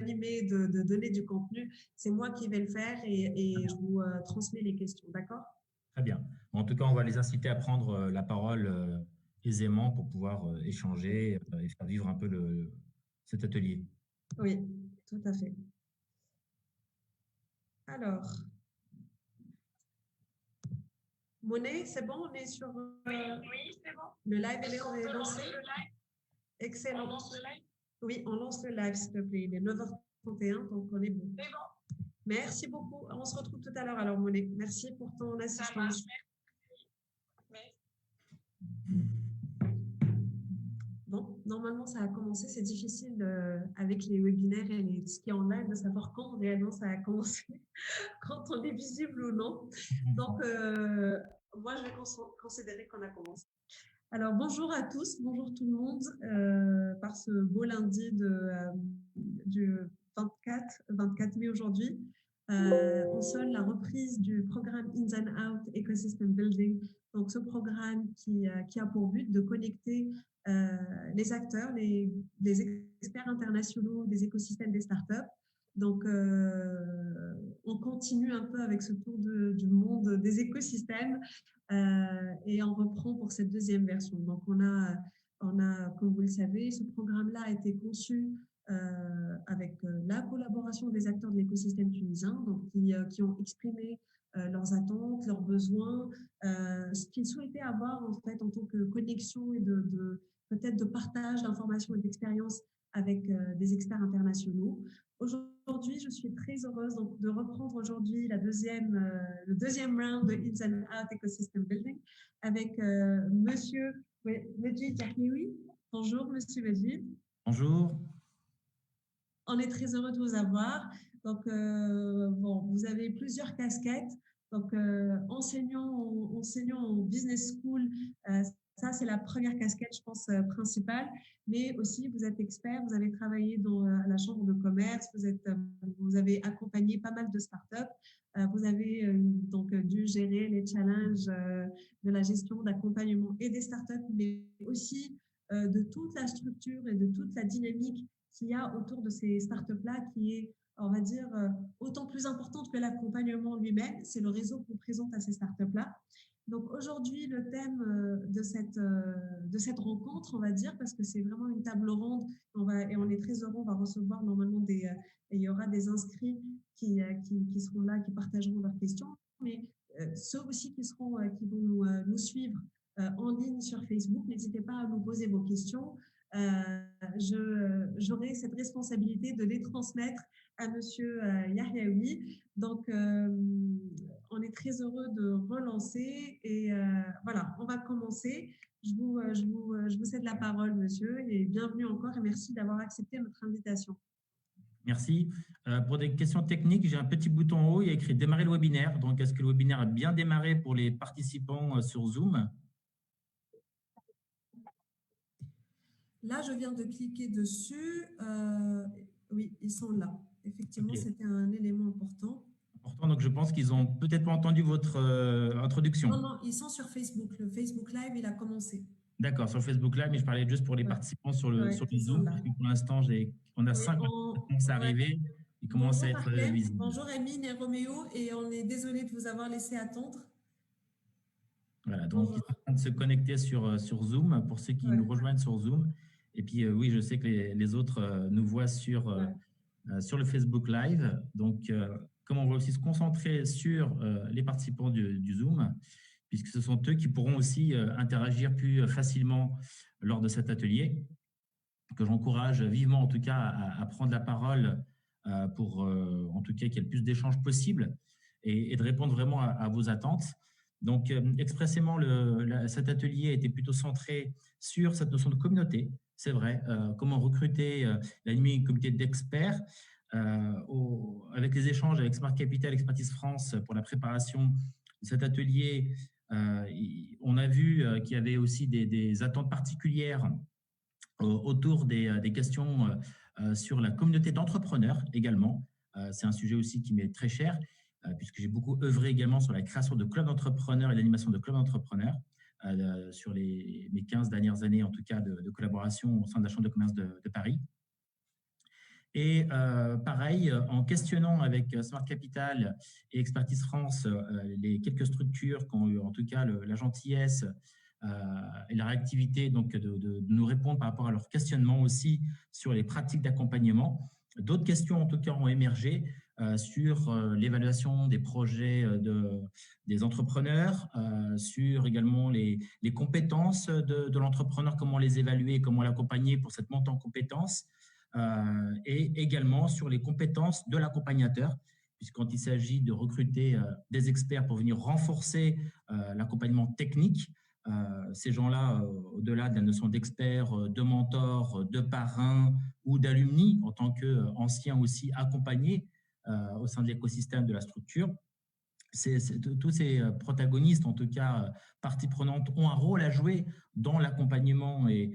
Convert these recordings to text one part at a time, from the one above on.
d'animer, de donner du contenu. C'est moi qui vais le faire et je vous transmets les questions, d'accord? Très bien. En tout cas, on va les inciter à prendre la parole aisément pour pouvoir échanger et faire vivre un peu cet atelier. Oui, tout à fait. Alors, Monet, c'est bon, on est sur Oui, c'est bon. le live, on est lancé. Le live. Excellent. On lance le live. Oui, on lance le live, s'il te plaît. Il est 9h31, donc on est bon. C'est bon. Merci beaucoup. On se retrouve tout à l'heure alors, Monet. Merci pour ton assistance. Ça marche. Merci. Bon, normalement, ça a commencé. C'est difficile avec les webinaires et ce qui est en live de savoir quand réellement ça a commencé, quand on est visible ou non. Donc, moi, je vais considérer qu'on a commencé. Alors, bonjour à tous, bonjour tout le monde, par ce beau lundi du 24 mai aujourd'hui. On sonne la reprise du programme Ins and Out Ecosystem Building. Donc, ce programme qui a pour but de connecter les acteurs, les experts internationaux des écosystèmes des startups. Donc, on continue un peu avec ce tour du monde des écosystèmes et on reprend pour cette deuxième version. Donc, on a, comme vous le savez, ce programme-là a été conçu avec la collaboration des acteurs de l'écosystème tunisien, donc qui ont exprimé leurs attentes, leurs besoins, ce qu'ils souhaitaient avoir en fait en tant que connexion et peut-être de partage d'informations et d'expériences avec des experts internationaux. Aujourd'hui, je suis très heureuse donc, de reprendre aujourd'hui le deuxième round de Ins and Out Ecosystem Building avec Monsieur Medjid Yahioui. Bonjour, Monsieur Medjid. Bonjour. On est très heureux de vous avoir. Donc, bon, vous avez plusieurs casquettes. Donc, enseignant en business school, ça, c'est la première casquette, je pense, principale. Mais aussi, vous êtes expert, vous avez travaillé dans la chambre de commerce, vous avez accompagné pas mal de startups. Vous avez donc dû gérer les challenges de la gestion, d'accompagnement et des startups, mais aussi de toute la structure et de toute la dynamique qu'il y a autour de ces startups-là qui est, on va dire, autant plus importante que l'accompagnement lui-même. C'est le réseau qu'on présente à ces startups-là. Donc aujourd'hui, le thème de cette rencontre, on va dire, parce que c'est vraiment une table ronde, et on est très heureux, on va recevoir normalement il y aura des inscrits qui seront là, qui partageront leurs questions, mais ceux aussi qui vont nous suivre en ligne sur Facebook, n'hésitez pas à nous poser vos questions. J'aurai cette responsabilité de les transmettre à Monsieur Yahyaoui. Donc, on est très heureux de relancer et voilà, on va commencer. Je vous cède la parole, monsieur, et bienvenue encore et merci d'avoir accepté notre invitation. Merci. Pour des questions techniques, j'ai un petit bouton en haut, il y a écrit « Démarrer le webinaire ». Donc, est-ce que le webinaire a bien démarré pour les participants sur Zoom ? Là, je viens de cliquer dessus. Oui, ils sont là. Effectivement, Okay. C'était un élément important. Donc je pense qu'ils n'ont peut-être pas entendu votre introduction. Non, ils sont sur Facebook. Le Facebook Live, il a commencé. D'accord, sur Facebook Live, mais je parlais juste pour les participants sur le Zoom, parce que pour l'instant, on a 5 qui commencent à arriver. Ils commencent à être visibles. Bonjour Amine et Roméo, et on est désolé de vous avoir laissé attendre. Voilà, donc ils sont en train de se connecter sur Zoom, pour ceux qui nous rejoignent sur Zoom. Et puis oui, je sais que les autres nous voient sur le Facebook Live. Donc, comme on va aussi se concentrer sur les participants du Zoom, puisque ce sont eux qui pourront aussi interagir plus facilement lors de cet atelier, que j'encourage vivement en tout cas à prendre la parole pour en tout cas qu'il y ait le plus d'échanges possible et de répondre vraiment à vos attentes. Donc, expressément, cet atelier était plutôt centré sur cette notion de communauté, c'est vrai, comment recruter l'animer une communauté d'experts avec les échanges avec Smart Capital Expertise France pour la préparation de cet atelier. On a vu qu'il y avait aussi des attentes particulières autour des questions sur la communauté d'entrepreneurs également. C'est un sujet aussi qui m'est très cher, puisque j'ai beaucoup œuvré également sur la création de clubs d'entrepreneurs et l'animation de clubs d'entrepreneurs sur mes 15 dernières années, en tout cas, de collaboration au sein de la Chambre de commerce de Paris. Et pareil, en questionnant avec Smart Capital et Expertise France les quelques structures qui ont eu en tout cas la gentillesse et la réactivité donc, de nous répondre par rapport à leur questionnement aussi sur les pratiques d'accompagnement. D'autres questions en tout cas ont émergé sur l'évaluation des projets des entrepreneurs, sur également les compétences de l'entrepreneur, comment les évaluer, comment l'accompagner pour cette montée en compétences, et également sur les compétences de l'accompagnateur, puisqu'il il s'agit de recruter des experts pour venir renforcer l'accompagnement technique, ces gens-là, au-delà de la notion d'experts, de mentors, de parrains ou d'alumni, en tant qu'anciens aussi accompagnés au sein de l'écosystème de la structure, tous ces protagonistes, en tout cas parties prenantes, ont un rôle à jouer dans l'accompagnement et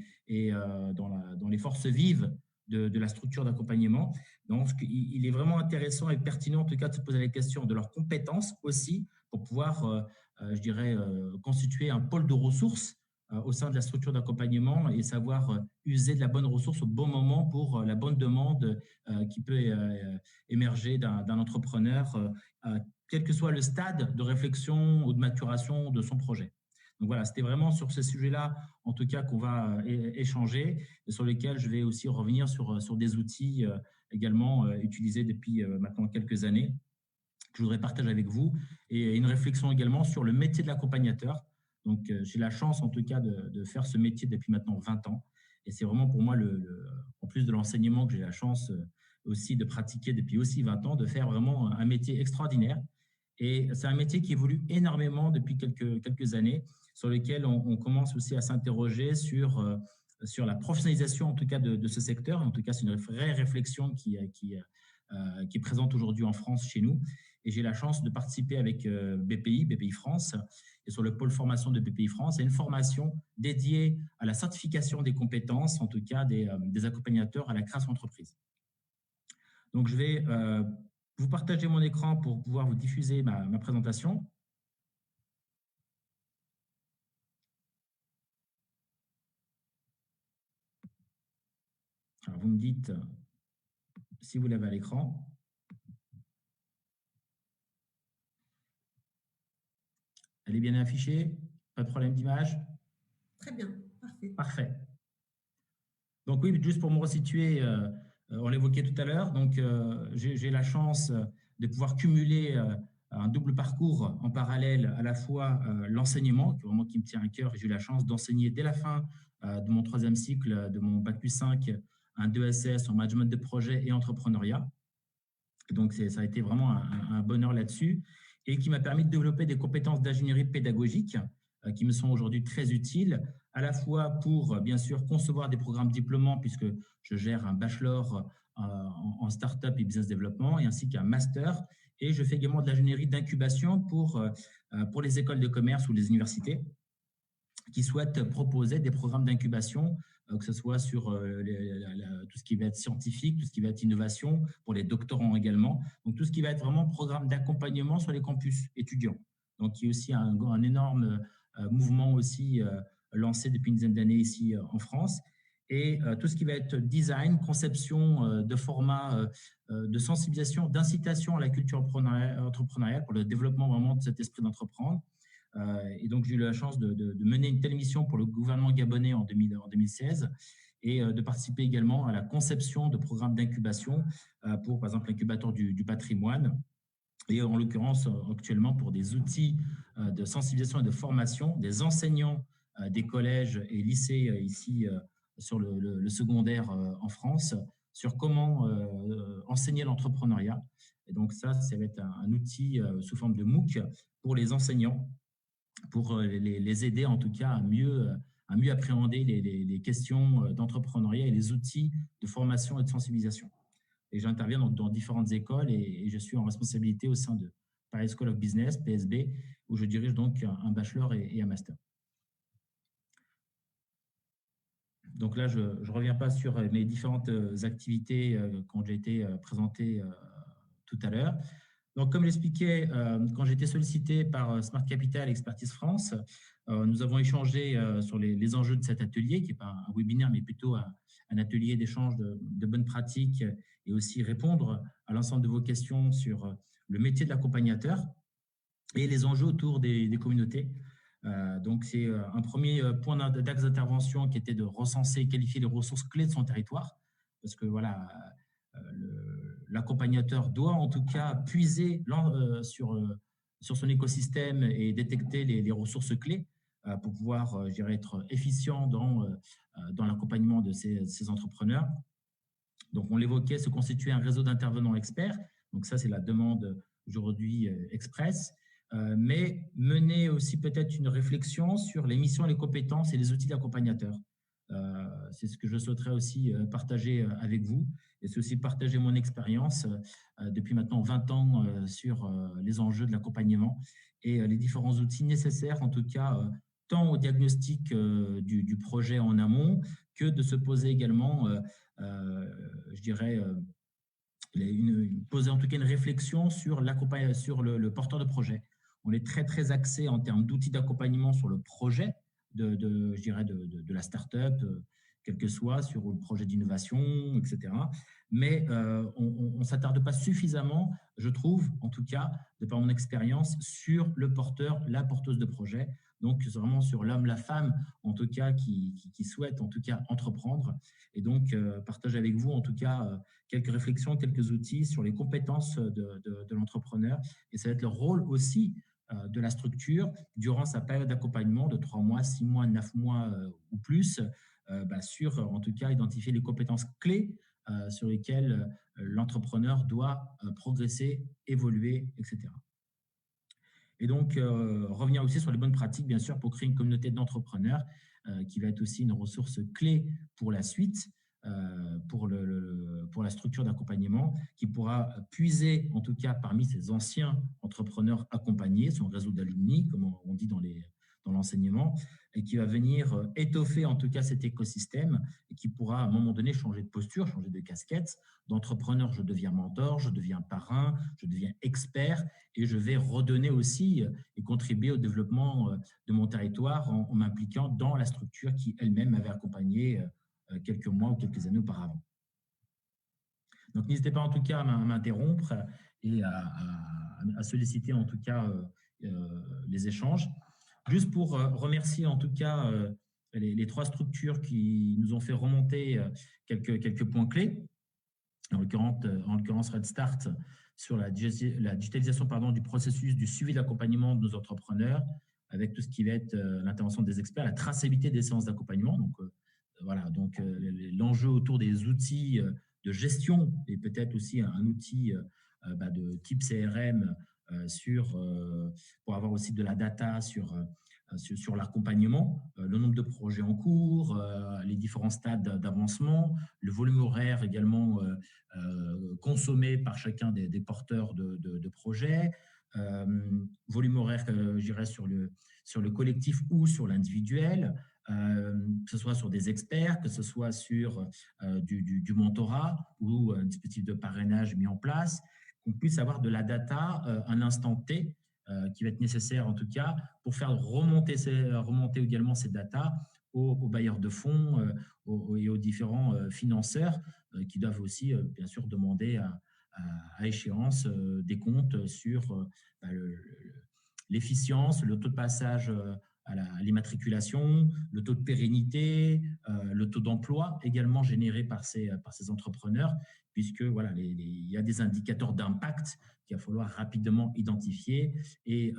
dans les forces vives de la structure d'accompagnement. Donc, il est vraiment intéressant et pertinent, en tout cas, de se poser la question de leurs compétences aussi pour pouvoir, je dirais, constituer un pôle de ressources au sein de la structure d'accompagnement et savoir user de la bonne ressource au bon moment pour la bonne demande qui peut émerger d'un entrepreneur, quel que soit le stade de réflexion ou de maturation de son projet. Donc voilà, c'était vraiment sur ce sujet-là, en tout cas, qu'on va échanger et sur lesquels je vais aussi revenir sur des outils également utilisés depuis maintenant quelques années que je voudrais partager avec vous et une réflexion également sur le métier de l'accompagnateur. Donc, j'ai la chance, en tout cas, de faire ce métier depuis maintenant 20 ans. Et c'est vraiment pour moi, en plus de l'enseignement que j'ai la chance aussi de pratiquer depuis aussi 20 ans, de faire vraiment un métier extraordinaire. Et c'est un métier qui évolue énormément depuis quelques années, sur lequel on commence aussi à s'interroger sur la professionnalisation, en tout cas, de ce secteur. En tout cas, c'est une vraie réflexion qui est présente aujourd'hui en France, chez nous. Et j'ai la chance de participer avec BPI France, et sur le pôle formation de BPI France, et une formation dédiée à la certification des compétences, en tout cas des accompagnateurs à la création d'entreprise. Donc, je vais vous partager mon écran pour pouvoir vous diffuser ma présentation. Alors, vous me dites si vous l'avez à l'écran. Elle est bien affichée? Pas de problème d'image? Très bien, parfait. Parfait. Donc oui, juste pour me resituer, on l'évoquait tout à l'heure, donc j'ai la chance de pouvoir cumuler un double parcours en parallèle, à la fois l'enseignement, qui me tient à cœur, et j'ai eu la chance d'enseigner dès la fin de mon 3e cycle, de mon Bac+5, un 2SS en management de projet et entrepreneuriat. Donc ça a été vraiment un bonheur là-dessus, et qui m'a permis de développer des compétences d'ingénierie pédagogique qui me sont aujourd'hui très utiles, à la fois pour, bien sûr, concevoir des programmes diplômants, puisque je gère un bachelor en start-up et business développement, et ainsi qu'un master. Et je fais également de l'ingénierie d'incubation pour les écoles de commerce ou les universités qui souhaitent proposer des programmes d'incubation, que ce soit sur tout ce qui va être scientifique, tout ce qui va être innovation, pour les doctorants également. Donc, tout ce qui va être vraiment programme d'accompagnement sur les campus étudiants. Donc, il y a aussi un énorme mouvement aussi lancé depuis une dizaine d'années ici en France. Et tout ce qui va être design, conception de formats de sensibilisation, d'incitation à la culture entrepreneuriale pour le développement vraiment de cet esprit d'entreprendre. Et donc, j'ai eu la chance de mener une telle mission pour le gouvernement gabonais en 2016 et de participer également à la conception de programmes d'incubation pour, par exemple, l'incubateur du patrimoine, et en l'occurrence, actuellement, pour des outils de sensibilisation et de formation des enseignants des collèges et lycées ici sur le secondaire en France, sur comment enseigner l'entrepreneuriat. Et donc ça va être un outil sous forme de MOOC pour les enseignants, pour les aider en tout cas à mieux appréhender les questions d'entrepreneuriat et les outils de formation et de sensibilisation. Et j'interviens dans différentes écoles et je suis en responsabilité au sein de Paris School of Business, PSB, où je dirige donc un bachelor et un master. Donc là, je ne reviens pas sur mes différentes activités qui ont déjà été présentées tout à l'heure. Donc, comme j'expliquais, quand j'ai été sollicité par Smart Capital Expertise France, nous avons échangé sur les enjeux de cet atelier, qui n'est pas un webinaire, mais plutôt un atelier d'échange de bonnes pratiques et aussi répondre à l'ensemble de vos questions sur le métier de l'accompagnateur et les enjeux autour des communautés. Donc, c'est un premier point d'axe d'intervention qui était de recenser et qualifier les ressources clés de son territoire, parce que voilà, l'accompagnateur doit en tout cas puiser sur son écosystème et détecter les ressources clés pour pouvoir, je dirais, être efficient dans l'accompagnement de ces entrepreneurs. Donc, on l'évoquait, se constituer un réseau d'intervenants experts. Donc, ça, c'est la demande aujourd'hui express. Mais mener aussi peut-être une réflexion sur les missions, les compétences et les outils d'accompagnateur. C'est ce que je souhaiterais aussi partager avec vous. Et c'est aussi partager mon expérience depuis maintenant 20 ans sur les enjeux de l'accompagnement et les différents outils nécessaires, en tout cas, tant au diagnostic du projet en amont que de se poser également, je dirais, poser en tout cas une réflexion sur le porteur de projet. On est très, très axé en termes d'outils d'accompagnement sur le projet je dirais de la start-up, quel que soit, sur le projet d'innovation, etc. Mais on ne s'attarde pas suffisamment, je trouve, en tout cas, de par mon expérience, sur le porteur, la porteuse de projet. Donc, c'est vraiment sur l'homme, la femme, en tout cas, qui souhaite, en tout cas, entreprendre. Et donc, partage avec vous, en tout cas, quelques réflexions, quelques outils sur les compétences de l'entrepreneur. Et ça va être le rôle aussi de la structure durant sa période d'accompagnement de 3 mois, 6 mois, 9 mois ou plus, sur, en tout cas, identifier les compétences clés sur lesquelles l'entrepreneur doit progresser, évoluer, etc. Et donc, revenir aussi sur les bonnes pratiques, bien sûr, pour créer une communauté d'entrepreneurs qui va être aussi une ressource clé pour la suite, pour la structure d'accompagnement, qui pourra puiser, en tout cas, parmi ces anciens entrepreneurs accompagnés, son réseau d'alumni, comme on dit dans l'enseignement, et qui va venir étoffer, en tout cas, cet écosystème et qui pourra, à un moment donné, changer de posture, changer de casquette. D'entrepreneur, je deviens mentor, je deviens parrain, je deviens expert et je vais redonner aussi et contribuer au développement de mon territoire en m'impliquant dans la structure qui elle-même m'avait accompagné quelques mois ou quelques années auparavant. Donc, n'hésitez pas en tout cas à m'interrompre et à solliciter en tout cas les échanges. Juste pour remercier en tout cas les 3 structures qui nous ont fait remonter quelques points clés. En l'occurrence Red Start sur la digitalisation du processus du suivi d'accompagnement de nos entrepreneurs avec tout ce qui va être l'intervention des experts, la traçabilité des séances d'accompagnement. Donc, voilà, donc l'enjeu autour des outils de gestion et peut-être aussi un outil de type CRM pour avoir aussi de la data sur l'accompagnement, le nombre de projets en cours, les différents stades d'avancement, le volume horaire également consommé par chacun des porteurs de projets, volume horaire, je dirais, sur le collectif ou sur l'individuel, que ce soit sur des experts, que ce soit sur du mentorat ou un dispositif de parrainage mis en place, qu'on puisse avoir de la data à un instant T qui va être nécessaire en tout cas pour faire remonter également ces datas aux bailleurs de fonds et aux différents financeurs qui doivent aussi bien sûr demander à échéance des comptes sur l'efficience, le taux de passage à l'immatriculation, le taux de pérennité, le taux d'emploi également généré par ces entrepreneurs, puisque voilà, il y a des indicateurs d'impact qu'il va falloir rapidement identifier et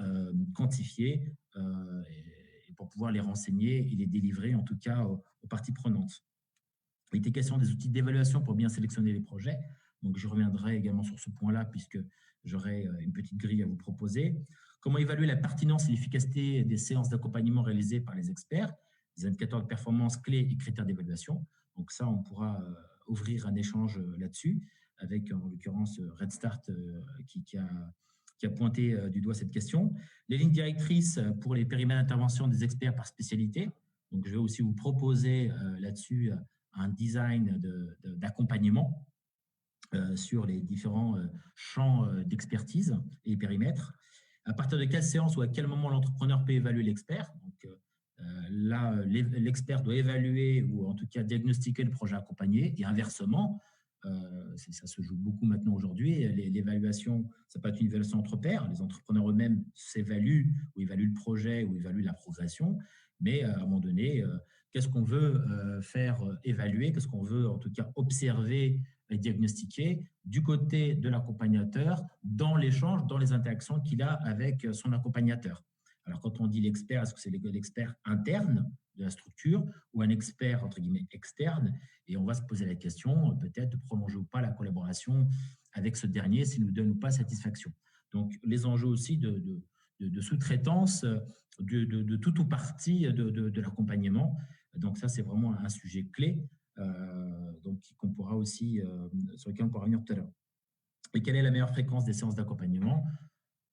quantifier et pour pouvoir les renseigner et les délivrer en tout cas aux parties prenantes. Il était question des outils d'évaluation pour bien sélectionner les projets. Donc, je reviendrai également sur ce point-là puisque j'aurai une petite grille à vous proposer. Comment évaluer la pertinence et l'efficacité des séances d'accompagnement réalisées par les experts, des indicateurs de performance clés et critères d'évaluation. Donc, ça, on pourra ouvrir un échange là-dessus avec, en l'occurrence, Red Start qui a pointé du doigt cette question. Les lignes directrices pour les périmètres d'intervention des experts par spécialité. Donc, je vais aussi vous proposer là-dessus un design d'accompagnement sur les différents champs d'expertise et périmètres. À partir de quelle séance ou à quel moment l'entrepreneur peut évaluer l'expert. Donc, là, l'expert doit évaluer ou en tout cas diagnostiquer le projet accompagné et inversement, ça se joue beaucoup maintenant aujourd'hui. L'évaluation, ça peut être une évaluation entre pairs. Les entrepreneurs eux-mêmes s'évaluent ou évaluent le projet ou évaluent la progression. Mais à un moment donné, qu'est-ce qu'on veut faire évaluer, qu'est-ce qu'on veut en tout cas observer et diagnostiquer du côté de l'accompagnateur dans l'échange, dans les interactions qu'il a avec son accompagnateur. Alors, quand on dit l'expert, est-ce que c'est l'expert interne de la structure ou un expert, entre guillemets, externe? Et on va se poser la question, peut-être, de prolonger ou pas la collaboration avec ce dernier s'il nous donne ou pas satisfaction. Donc, les enjeux aussi de sous-traitance de tout ou partie de l'accompagnement. Donc, ça, c'est vraiment un sujet clé donc qu'on pourra aussi, sur lequel on pourra revenir tout à l'heure. Et quelle est la meilleure fréquence des séances d'accompagnement?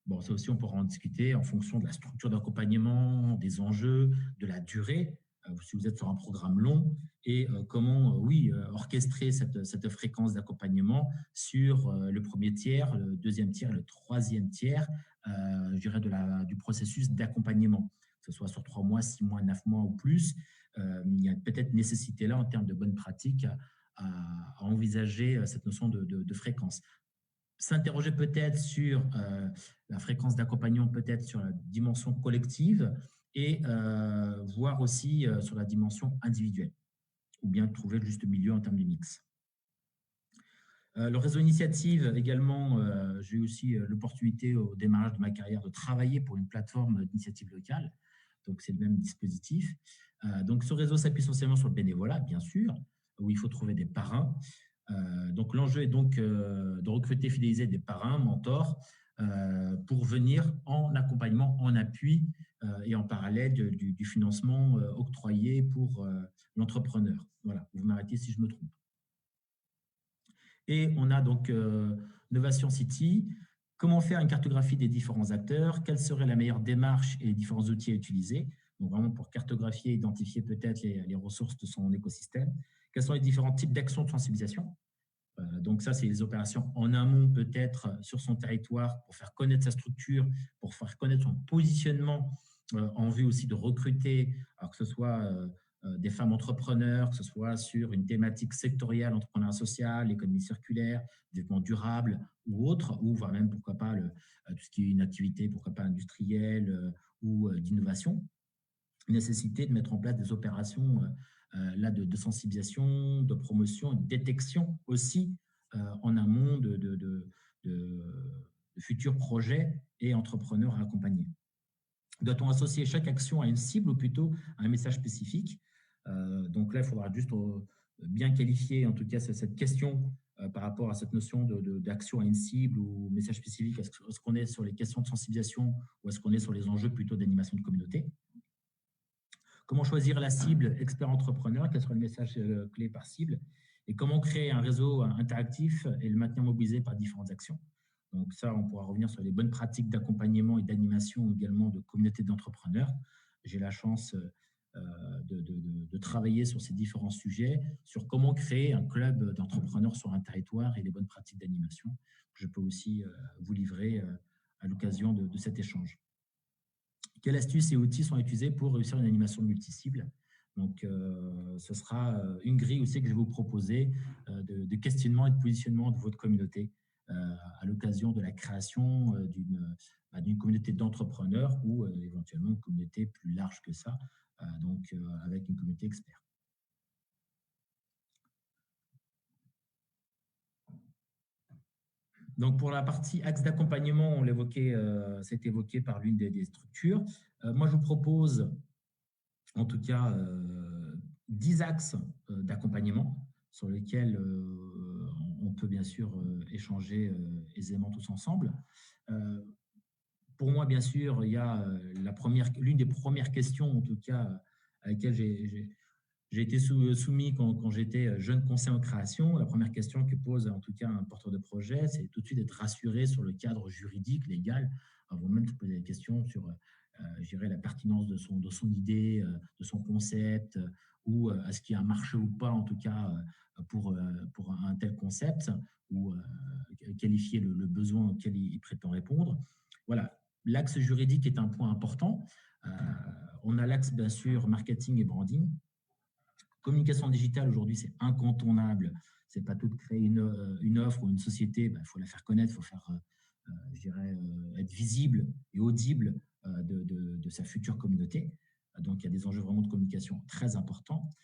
Bon, ça aussi, on pourra en discuter en fonction de la structure d'accompagnement, des enjeux, de la durée, si vous êtes sur un programme long, et comment, oui, orchestrer cette fréquence d'accompagnement sur le premier tiers, le deuxième tiers, le troisième tiers, je dirais, du processus d'accompagnement, que ce soit sur 3 mois, 6 mois, 9 mois ou plus. Il y a peut-être nécessité là, en termes de bonnes pratiques, à envisager cette notion de fréquence. S'interroger peut-être sur la fréquence d'accompagnement, peut-être sur la dimension collective et voir aussi sur la dimension individuelle ou bien trouver le juste milieu en termes de mix. Le réseau initiative également, j'ai eu aussi l'opportunité au démarrage de ma carrière de travailler pour une plateforme d'initiative locale. Donc, c'est le même dispositif. Donc, ce réseau s'appuie essentiellement sur le bénévolat, bien sûr, où il faut trouver des parrains. Donc, l'enjeu est donc de recruter, fidéliser des parrains, mentors, pour venir en accompagnement, en appui et en parallèle du financement octroyé pour l'entrepreneur. Voilà, vous m'arrêtez si je me trompe. Et on a donc Novation City. Comment faire une cartographie des différents acteurs? Quelle serait la meilleure démarche et les différents outils à utiliser? Donc, vraiment pour cartographier, identifier peut-être les ressources de son écosystème. Quels sont les différents types d'actions de sensibilisation? Donc, ça, c'est les opérations en amont, peut-être sur son territoire, pour faire connaître sa structure, pour faire connaître son positionnement, en vue aussi de recruter, alors que ce soit des femmes entrepreneurs, que ce soit sur une thématique sectorielle, entrepreneuriat social, économie circulaire, développement durable ou autre, ou voire même, pourquoi pas, tout ce qui est une activité, pourquoi pas industrielle ou d'innovation. Nécessité de mettre en place des opérations là de sensibilisation, de promotion, de détection aussi en amont de futurs projets et entrepreneurs à accompagner. Doit-on associer chaque action à une cible ou plutôt à un message spécifique? Donc là, il faudra juste bien qualifier en tout cas cette question par rapport à cette notion d'action à une cible ou message spécifique. Est-ce qu'on est sur les questions de sensibilisation ou est-ce qu'on est sur les enjeux plutôt d'animation de communauté? Comment choisir la cible expert-entrepreneur? Quel sera le message clé par cible? Et comment créer un réseau interactif et le maintenir mobilisé par différentes actions? Donc ça, on pourra revenir sur les bonnes pratiques d'accompagnement et d'animation également de communautés d'entrepreneurs. J'ai la chance de travailler sur ces différents sujets, sur comment créer un club d'entrepreneurs sur un territoire et les bonnes pratiques d'animation. Je peux aussi vous livrer à l'occasion de cet échange. Quelles astuces et outils sont utilisés pour réussir une animation multi-cible? Donc, ce sera une grille aussi que je vais vous proposer de questionnement et de positionnement de votre communauté à l'occasion de la création d'une communauté d'entrepreneurs ou éventuellement une communauté plus large que ça, donc avec une communauté expert. Donc, pour la partie axe d'accompagnement, on l'évoquait, c'est évoqué par l'une des structures. Moi, je vous propose, en tout cas, 10 axes d'accompagnement sur lesquels on peut bien sûr échanger aisément tous ensemble. Pour moi, bien sûr, il y a l'une des premières questions, en tout cas, à laquelle j'ai été soumis quand j'étais jeune conseiller en création. La première question que pose en tout cas un porteur de projet, c'est tout de suite d'être rassuré sur le cadre juridique, légal, avant même de poser des questions sur je dirais, la pertinence de son idée, de son concept, ou est-ce qu'il y a un marché ou pas, en tout cas, pour un tel concept, ou qualifier le besoin auquel il prétend répondre. Voilà, l'axe juridique est un point important. On a l'axe, bien sûr, marketing et branding. Communication digitale, aujourd'hui, c'est incontournable. C'est pas tout de créer une offre ou une société, il faut la faire connaître, il faut faire, je dirais, être visible et audible de sa future communauté. Donc, il y a des enjeux vraiment de communication très importants.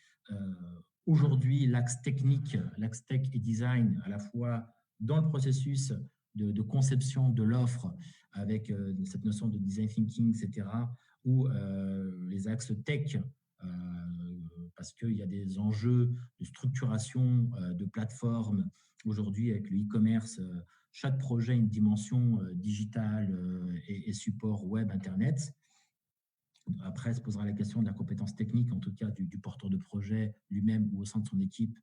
Aujourd'hui, l'axe technique, l'axe tech et design, à la fois dans le processus de conception de l'offre, avec cette notion de design thinking, etc., ou les axes tech, parce qu'il y a des enjeux de structuration de plateformes. Aujourd'hui, avec le e-commerce, chaque projet a une dimension digitale et support web, Internet. Après, se posera la question de la compétence technique, en tout cas du porteur de projet lui-même ou au sein de son équipe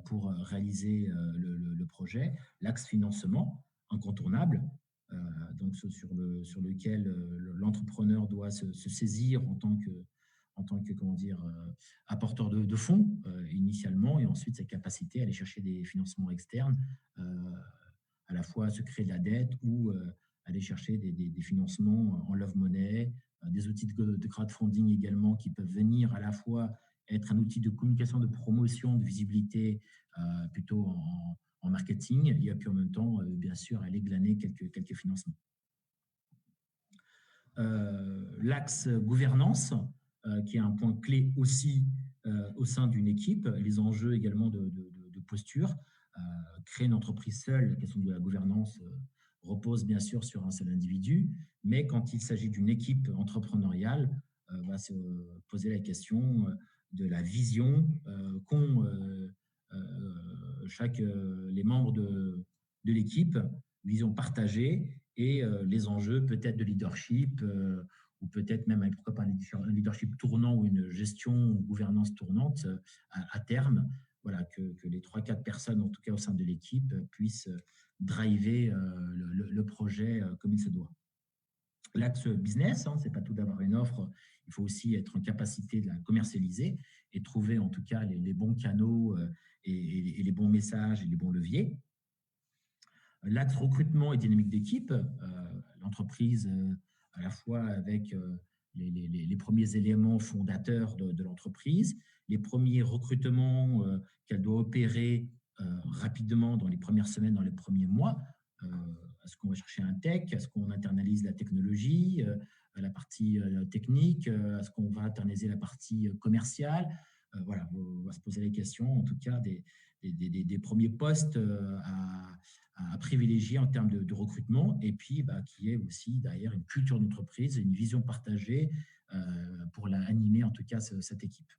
pour réaliser le projet. L'axe financement, incontournable, donc sur lequel l'entrepreneur doit se saisir en tant que comment dire, apporteur de fonds initialement, et ensuite sa capacité à aller chercher des financements externes, à la fois se créer de la dette ou aller chercher des financements en love money, des outils de crowdfunding également qui peuvent venir à la fois être un outil de communication, de promotion, de visibilité plutôt en marketing, et puis en même temps, bien sûr, aller glaner quelques financements. L'axe gouvernance, qui est un point clé aussi au sein d'une équipe, les enjeux également de posture. Créer une entreprise seule, la question de la gouvernance repose bien sûr sur un seul individu, mais quand il s'agit d'une équipe entrepreneuriale, va se poser la question de la vision qu'ont les membres de l'équipe, vision partagée, et les enjeux peut-être de leadership, ou peut-être même, pourquoi pas, un leadership tournant ou une gestion ou gouvernance tournante à terme. Voilà, que les 3-4 personnes, en tout cas au sein de l'équipe, puissent driver le projet comme il se doit. L'axe business, ce n'est pas tout d'avoir une offre, il faut aussi être en capacité de la commercialiser et trouver en tout cas les bons canaux et les bons messages et les bons leviers. L'axe recrutement et dynamique d'équipe, l'entreprise à la fois avec les premiers éléments fondateurs de l'entreprise, les premiers recrutements qu'elle doit opérer rapidement dans les premières semaines, dans les premiers mois. Est-ce qu'on va chercher un tech? Est-ce qu'on internalise la technologie, la partie technique? Est-ce qu'on va internaliser la partie commerciale? Voilà, on va se poser les questions, en tout cas, des premiers postes à privilégier en termes de recrutement, et puis qui est aussi derrière une culture d'entreprise, une vision partagée pour animer en tout cas cette équipe.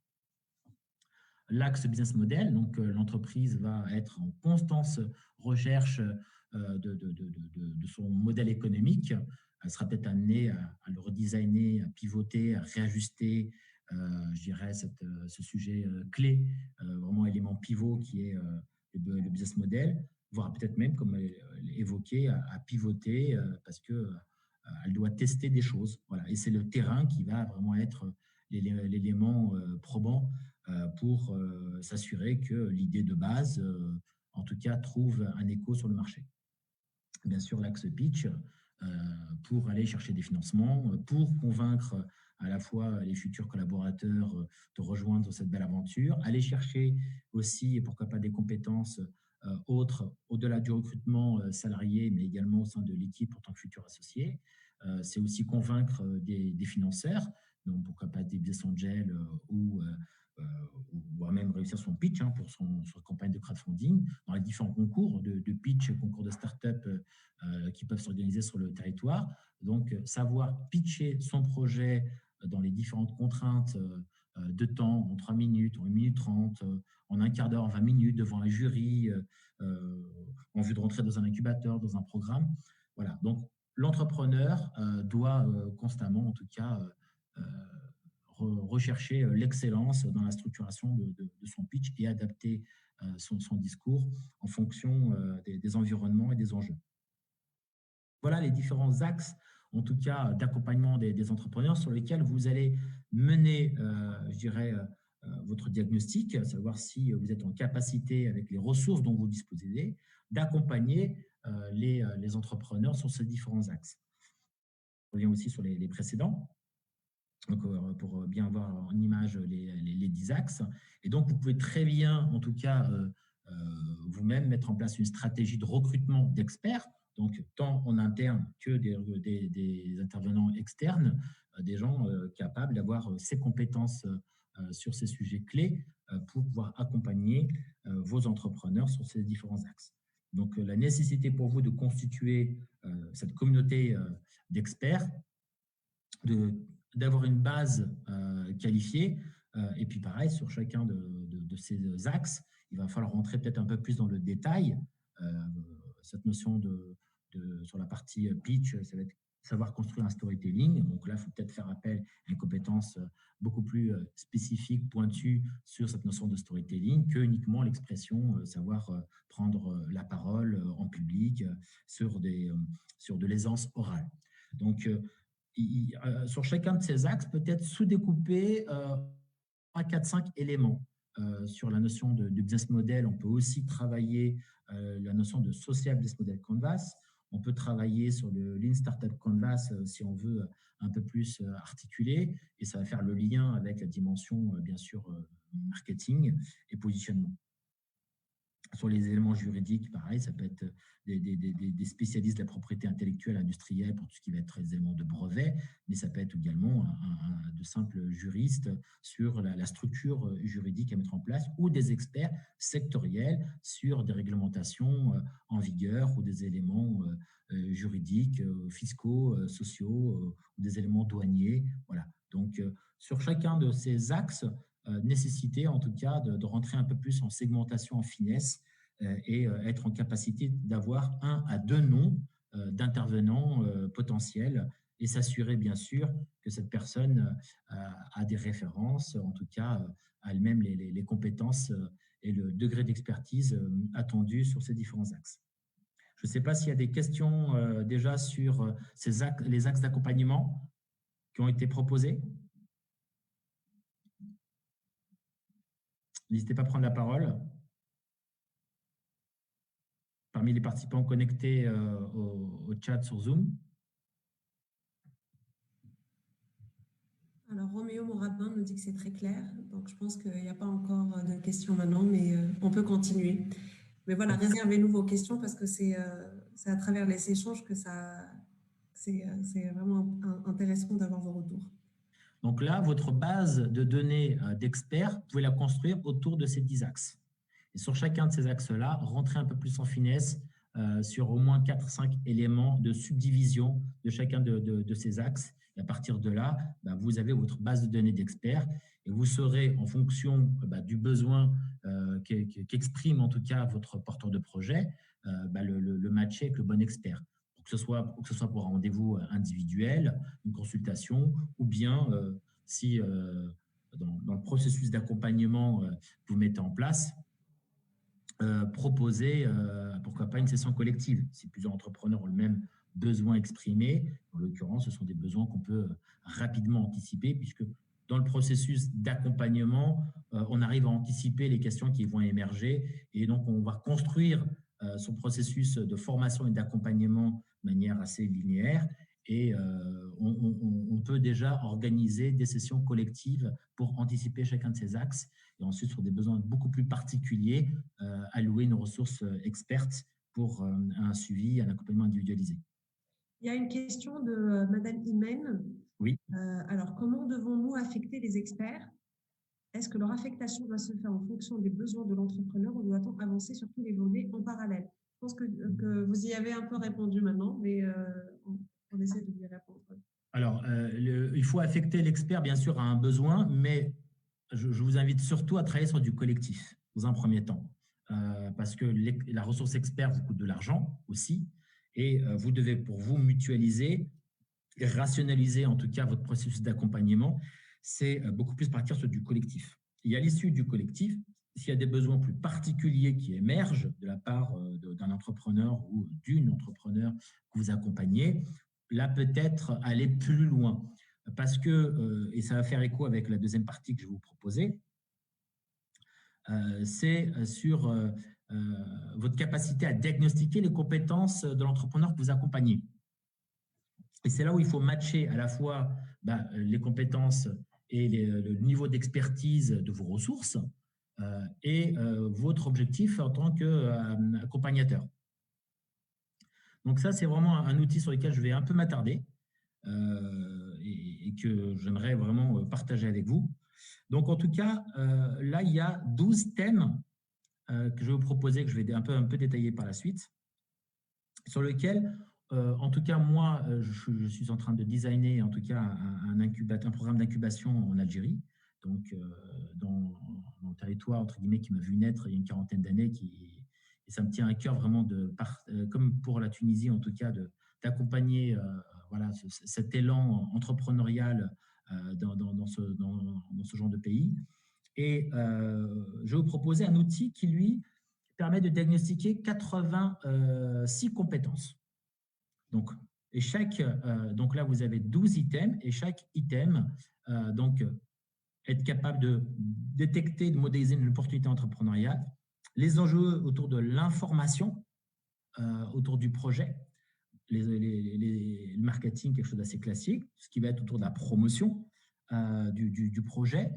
L'axe business model, donc l'entreprise va être en constante recherche de son modèle économique. Elle sera peut-être amenée à le redesigner, à pivoter, à réajuster, je dirais, ce sujet clé, vraiment élément pivot qui est le business model, voire peut-être même, comme évoqué, à pivoter parce qu'elle doit tester des choses. Voilà. Et c'est le terrain qui va vraiment être l'élément probant pour s'assurer que l'idée de base, en tout cas, trouve un écho sur le marché. Bien sûr, l'axe pitch, pour aller chercher des financements, pour convaincre à la fois les futurs collaborateurs de rejoindre cette belle aventure, aller chercher aussi, et pourquoi pas, des compétences autres, au-delà du recrutement salarié, mais également au sein de l'équipe en tant que futur associé. C'est aussi convaincre des financeurs, donc pourquoi pas des business angels ou même réussir son pitch pour son campagne de crowdfunding, dans les différents concours de pitch, concours de start-up qui peuvent s'organiser sur le territoire. Donc, savoir pitcher son projet dans les différentes contraintes de temps, en 3 minutes, en 1 minute 30, en un quart d'heure, en 20 minutes, devant un jury, en vue de rentrer dans un incubateur, dans un programme. Voilà. Donc, l'entrepreneur doit constamment, en tout cas, rechercher l'excellence dans la structuration de son pitch et adapter son discours en fonction des environnements et des enjeux. Voilà les différents axes, en tout cas d'accompagnement des entrepreneurs sur lesquels vous allez mener, je dirais, votre diagnostic, savoir si vous êtes en capacité, avec les ressources dont vous disposez, d'accompagner les entrepreneurs sur ces différents axes. Je reviens aussi sur les précédents, donc, pour bien avoir en image les 10 axes. Et donc, vous pouvez très bien, en tout cas, vous-même mettre en place une stratégie de recrutement d'experts, donc tant en interne que des intervenants externes, des gens capables d'avoir ces compétences sur ces sujets clés pour pouvoir accompagner vos entrepreneurs sur ces différents axes. Donc, la nécessité pour vous de constituer cette communauté d'experts, d'avoir une base qualifiée, et puis pareil, sur chacun de ces axes, il va falloir rentrer peut-être un peu plus dans le détail. Cette notion sur la partie pitch, ça va être savoir construire un storytelling. Donc là, il faut peut-être faire appel à une compétence beaucoup plus spécifique, pointue sur cette notion de storytelling que uniquement l'expression, savoir prendre la parole en public sur de l'aisance orale. Donc, sur chacun de ces axes, peut-être sous-découper à 4-5 éléments. Sur la notion de business model, on peut aussi travailler la notion de social business model canvas. On peut travailler sur le Lean Startup Canvas si on veut un peu plus articuler, et ça va faire le lien avec la dimension, bien sûr, marketing et positionnement. Sur les éléments juridiques, pareil, ça peut être des spécialistes de la propriété intellectuelle industrielle pour tout ce qui va être les éléments de brevet, mais ça peut être également de simples juristes sur la structure juridique à mettre en place, ou des experts sectoriels sur des réglementations en vigueur ou des éléments juridiques, fiscaux, sociaux, ou des éléments douaniers. Voilà. Donc, sur chacun de ces axes, nécessité en tout cas de rentrer un peu plus en segmentation, en finesse, et être en capacité d'avoir 1 à 2 noms d'intervenants potentiels, et s'assurer bien sûr que cette personne a des références, en tout cas a elle-même les compétences et le degré d'expertise attendu sur ces différents axes. Je ne sais pas s'il y a des questions déjà sur les axes d'accompagnement qui ont été proposés. N'hésitez pas à prendre la parole. Parmi les participants connectés au chat sur Zoom. Alors, Roméo Morabin nous dit que c'est très clair. Donc, je pense qu'il n'y a pas encore de questions maintenant, mais on peut continuer. Mais voilà, réservez-nous vos questions parce que c'est à travers les échanges que c'est vraiment intéressant d'avoir vos retours. Donc là, votre base de données d'experts, vous pouvez la construire autour de ces 10 axes. Et sur chacun de ces axes-là, rentrez un peu plus en finesse sur au moins 4-5 éléments de subdivision de chacun de ces axes. Et à partir de là, vous avez votre base de données d'experts, et vous saurez, en fonction du besoin qu'exprime en tout cas votre porteur de projet, le matcher avec le bon expert. Que ce soit pour un rendez-vous individuel, une consultation, ou bien si dans le processus d'accompagnement vous mettez en place, proposer, pourquoi pas, une session collective. Si plusieurs entrepreneurs ont le même besoin exprimé, en l'occurrence, ce sont des besoins qu'on peut rapidement anticiper, puisque dans le processus d'accompagnement, on arrive à anticiper les questions qui vont émerger, et donc on va construire son processus de formation et d'accompagnement de manière assez linéaire, et on peut déjà organiser des sessions collectives pour anticiper chacun de ces axes, et ensuite, sur des besoins beaucoup plus particuliers, allouer une ressource experte pour un suivi, un accompagnement individualisé. Il y a une question de Madame Imen. Oui. Alors, comment devons-nous affecter les experts? Est-ce que leur affectation doit se faire en fonction des besoins de l'entrepreneur, ou doit-on avancer sur tous les volets en parallèle? Je pense que vous y avez un peu répondu maintenant, mais on essaie de y répondre. Alors, il faut affecter l'expert, bien sûr, à un besoin, mais je vous invite surtout à travailler sur du collectif, dans un premier temps, parce que la ressource expert vous coûte de l'argent aussi, et vous devez, pour vous, mutualiser et rationaliser, en tout cas, votre processus d'accompagnement. C'est beaucoup plus partir sur du collectif. Et à l'issue du collectif, s'il y a des besoins plus particuliers qui émergent de la part d'un entrepreneur ou d'une entrepreneur que vous accompagnez, là, peut-être aller plus loin. Parce que, et ça va faire écho avec la deuxième partie que je vais vous proposer, c'est sur votre capacité à diagnostiquer les compétences de l'entrepreneur que vous accompagnez. Et c'est là où il faut matcher à la fois les compétences et le niveau d'expertise de vos ressources et votre objectif en tant qu'accompagnateur. Donc ça, c'est vraiment un outil sur lequel je vais un peu m'attarder et que j'aimerais vraiment partager avec vous. Donc en tout cas, là, il y a 12 thèmes que je vais vous proposer, que je vais un peu détailler par la suite, sur lesquels, en tout cas, moi, je suis en train de designer en tout cas un programme d'incubation en Algérie, donc dans le territoire, entre guillemets, qui m'a vu naître il y a une quarantaine d'années, et ça me tient à cœur vraiment, comme pour la Tunisie en tout cas, d'accompagner voilà, cet élan entrepreneurial dans ce genre de pays. Et je vais vous proposer un outil qui, lui, permet de diagnostiquer 86 compétences. Donc, donc là, vous avez 12 items et chaque item, donc, être capable de détecter, de modéliser une opportunité entrepreneuriale, les enjeux autour de l'information, autour du projet, le marketing, quelque chose d'assez classique, ce qui va être autour de la promotion du projet,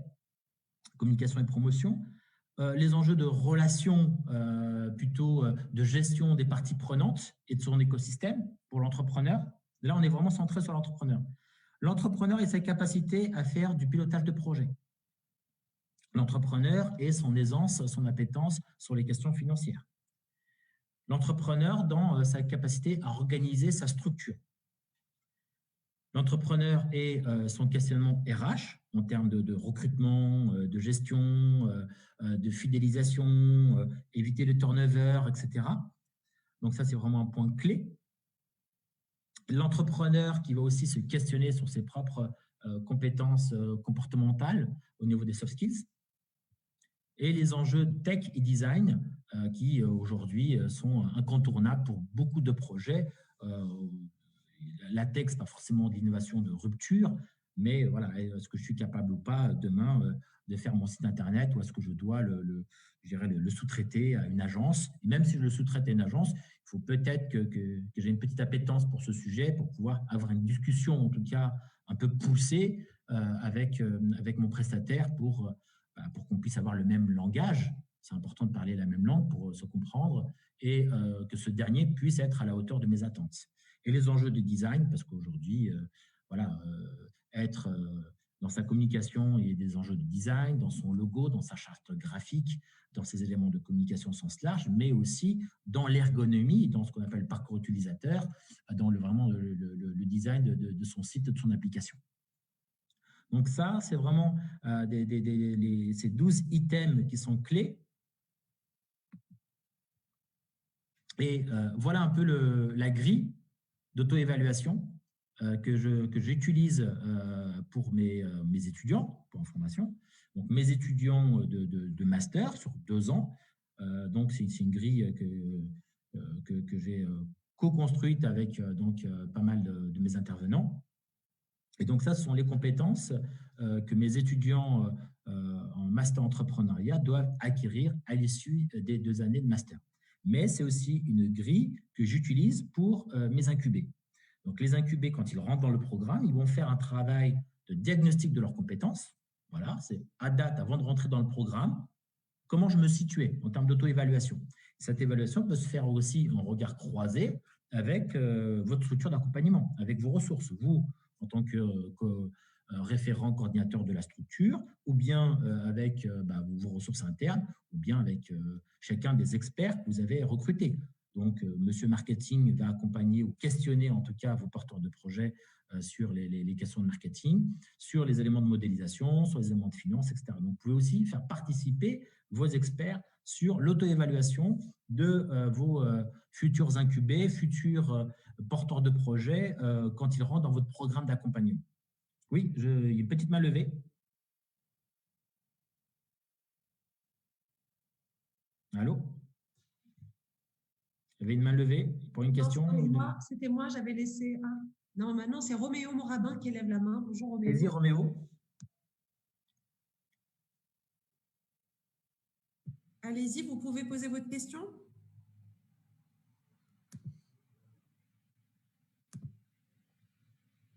communication et promotion, les enjeux de relations, plutôt de gestion des parties prenantes et de son écosystème pour l'entrepreneur. Là, on est vraiment centré sur l'entrepreneur. L'entrepreneur et sa capacité à faire du pilotage de projet. L'entrepreneur et son aisance, son appétence sur les questions financières. L'entrepreneur dans sa capacité à organiser sa structure. L'entrepreneur et son questionnement RH en termes de recrutement, de gestion, de fidélisation, éviter le turnover, etc. Donc ça, c'est vraiment un point clé. L'entrepreneur qui va aussi se questionner sur ses propres compétences comportementales au niveau des soft skills. Et les enjeux tech et design qui aujourd'hui sont incontournables pour beaucoup de projets. La tech, ce n'est pas forcément de l'innovation de rupture, mais voilà, est-ce que je suis capable ou pas demain de faire mon site internet, ou est-ce que je dois le sous-traiter à une agence? Et même si je le sous-traite à une agence, il faut peut-être que j'ai une petite appétence pour ce sujet pour pouvoir avoir une discussion, en tout cas un peu poussée avec mon prestataire pour qu'on puisse avoir le même langage. C'est important de parler la même langue pour se comprendre et que ce dernier puisse être à la hauteur de mes attentes. Et les enjeux de design, parce qu'aujourd'hui, voilà, être dans sa communication, il y a des enjeux de design, dans son logo, dans sa charte graphique, dans ses éléments de communication au sens large, mais aussi dans l'ergonomie, dans ce qu'on appelle le parcours utilisateur, dans vraiment le design de son site, de son application. Donc ça, c'est vraiment ces 12 items qui sont clés. Et voilà un peu la grille d'auto-évaluation que j'utilise pour mes étudiants en formation. Donc, mes étudiants de master sur 2 ans. Donc, c'est une grille que j'ai co-construite avec pas mal de mes intervenants. Et donc, ça, ce sont les compétences que mes étudiants en master entrepreneuriat doivent acquérir à l'issue des 2 années de master. Mais c'est aussi une grille que j'utilise pour mes incubés. Donc, les incubés, quand ils rentrent dans le programme, ils vont faire un travail de diagnostic de leurs compétences. Voilà, c'est à date, avant de rentrer dans le programme, comment je me situais en termes d'auto-évaluation. Cette évaluation peut se faire aussi en regard croisé avec votre structure d'accompagnement, avec vos ressources. Vous, en tant que référent coordinateur de la structure, ou bien avec vos ressources internes, ou bien avec chacun des experts que vous avez recrutés. Donc, Monsieur Marketing va accompagner ou questionner en tout cas vos porteurs de projet sur les questions de marketing, sur les éléments de modélisation, sur les éléments de finance, etc. Donc, vous pouvez aussi faire participer vos experts sur l'auto-évaluation de vos futurs incubés, futurs porteurs de projet quand ils rentrent dans votre programme d'accompagnement. Oui, il y a une petite main levée. Allô? y avait une main levée pour une question. C'était moi, j'avais laissé un. Non, maintenant, c'est Roméo Morabin qui lève la main. Bonjour, Roméo. Vas-y, Roméo. Allez-y, vous pouvez poser votre question.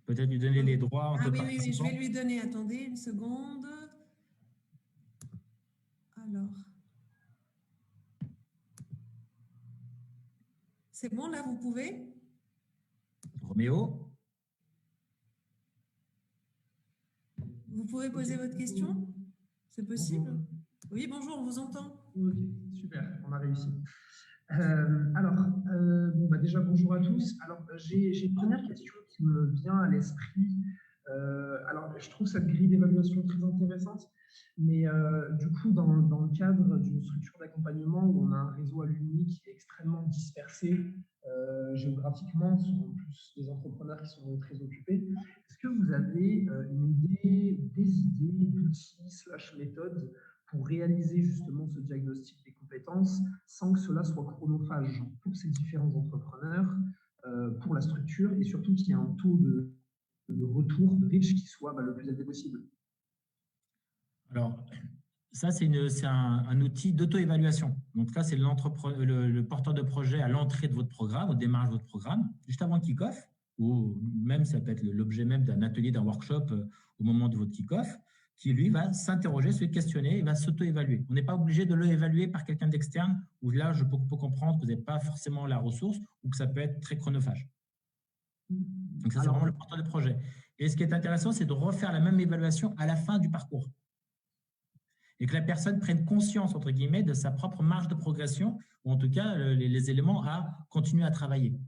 Peut-être lui donner les droits en tant que oui, je vais lui donner. Attendez une seconde. Alors. C'est bon, là, vous pouvez? Roméo? Vous pouvez poser votre question? C'est possible? Bonjour. Oui, bonjour, on vous entend. Ok, super, on a réussi. Déjà, bonjour à tous. Alors, j'ai une première question qui me vient à l'esprit. Je trouve cette grille d'évaluation très intéressante, mais du coup, dans le cadre d'une structure d'accompagnement où on a un réseau alumni qui est extrêmement dispersé géographiquement, ce sont en plus des entrepreneurs qui sont très occupés, est-ce que vous avez une idée, des idées, d'outils / méthodes pour réaliser justement ce diagnostic des compétences sans que cela soit chronophage pour ces différents entrepreneurs, pour la structure et surtout qu'il y ait un taux de retour de reach qui soit le plus élevé possible? Alors, ça, c'est un outil d'auto-évaluation. Donc là, c'est le porteur de projet à l'entrée de votre programme, au démarrage de votre programme, juste avant le kick-off, ou même ça peut être l'objet même d'un atelier, d'un workshop au moment de votre kick-off, qui, lui, va s'interroger, se questionner et va s'auto-évaluer. On n'est pas obligé de l'évaluer par quelqu'un d'externe, où là, je peux comprendre que vous n'avez pas forcément la ressource ou que ça peut être très chronophage. Donc, ça, c'est vraiment le porteur de projet. Et ce qui est intéressant, c'est de refaire la même évaluation à la fin du parcours. Et que la personne prenne conscience, entre guillemets, de sa propre marge de progression, ou en tout cas, les éléments à continuer à travailler.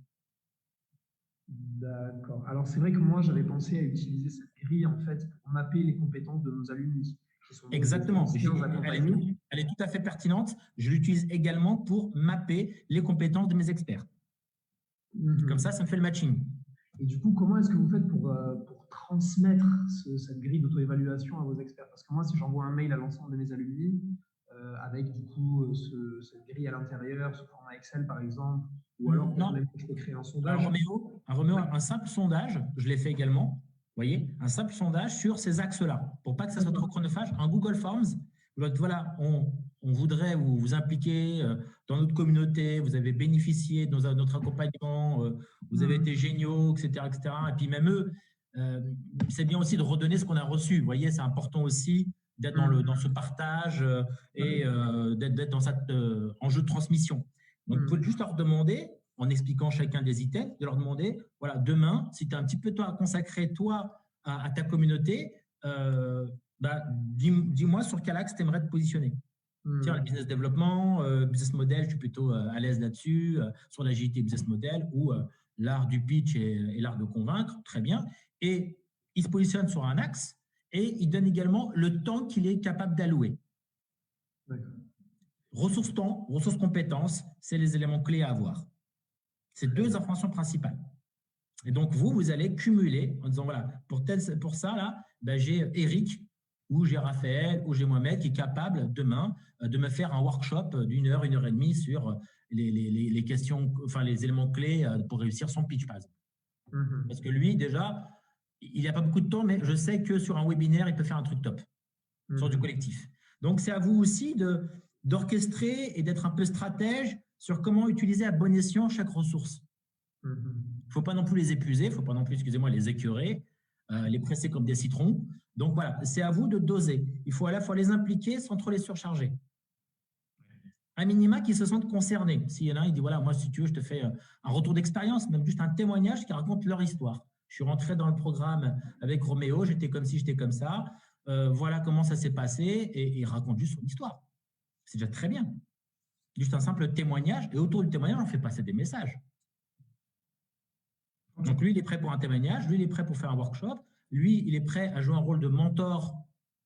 D'accord. Alors, c'est vrai que moi, j'avais pensé à utiliser cette grille, en fait, pour mapper les compétences de nos alumni. Exactement. Elle est tout à fait pertinente. Je l'utilise également pour mapper les compétences de mes experts. Comme ça me fait le matching. Et du coup, comment est-ce que vous faites pour transmettre cette grille d'auto-évaluation à vos experts? Parce que moi, si j'envoie un mail à l'ensemble de mes alumni, avec du coup cette grille à l'intérieur, sous format Excel par exemple, ou alors je peux créer un sondage. Roméo, un simple sondage, je l'ai fait également, vous voyez, un simple sondage sur ces axes-là, pour pas que ça soit trop chronophage, un Google Forms, voilà, on voudrait vous impliquer dans notre communauté, vous avez bénéficié de notre accompagnement, vous avez été géniaux, etc., etc. Et puis même eux, c'est bien aussi de redonner ce qu'on a reçu. Vous voyez, c'est important aussi d'être dans ce partage et d'être dans cet enjeu de transmission. Donc, vous pouvez juste leur demander, en expliquant chacun des items, de leur demander, voilà, demain, si tu as un petit peu de temps à consacrer, toi, à ta communauté, dis-moi sur quel axe tu aimerais te positionner. Tiens, le business développement, business model, je suis plutôt à l'aise là-dessus, sur l'agilité business model ou l'art du pitch et l'art de convaincre, très bien. Et il se positionne sur un axe et il donne également le temps qu'il est capable d'allouer. Ressources temps, ressources compétences, c'est les éléments clés à avoir. C'est deux informations principales. Et donc, vous allez cumuler en disant, voilà, pour ça, là, j'ai Eric, ou j'ai Raphaël, ou j'ai Mohamed qui est capable demain de me faire un workshop d'1 heure, 1 heure et demie sur les questions, enfin les éléments clés pour réussir son pitch, par exemple. Parce que lui, déjà, il n'a pas beaucoup de temps, mais je sais que sur un webinaire, il peut faire un truc top sur du collectif. Donc, c'est à vous aussi d'orchestrer et d'être un peu stratège sur comment utiliser à bon escient chaque ressource. Il ne faut pas non plus les épuiser, il ne faut pas non plus, excusez-moi, les écœurer, les presser comme des citrons. Donc, voilà, c'est à vous de doser. Il faut à la fois les impliquer sans trop les surcharger. Un minima qui se sentent concernés. S'il y en a un, il dit, voilà, moi, si tu veux, je te fais un retour d'expérience, même juste un témoignage qui raconte leur histoire. Je suis rentré dans le programme avec Roméo, j'étais comme ci, j'étais comme ça. Voilà comment ça s'est passé et il raconte juste son histoire. C'est déjà très bien. Juste un simple témoignage et autour du témoignage, on fait passer des messages. Donc, lui, il est prêt pour un témoignage, lui, il est prêt pour faire un workshop, lui, il est prêt à jouer un rôle de mentor,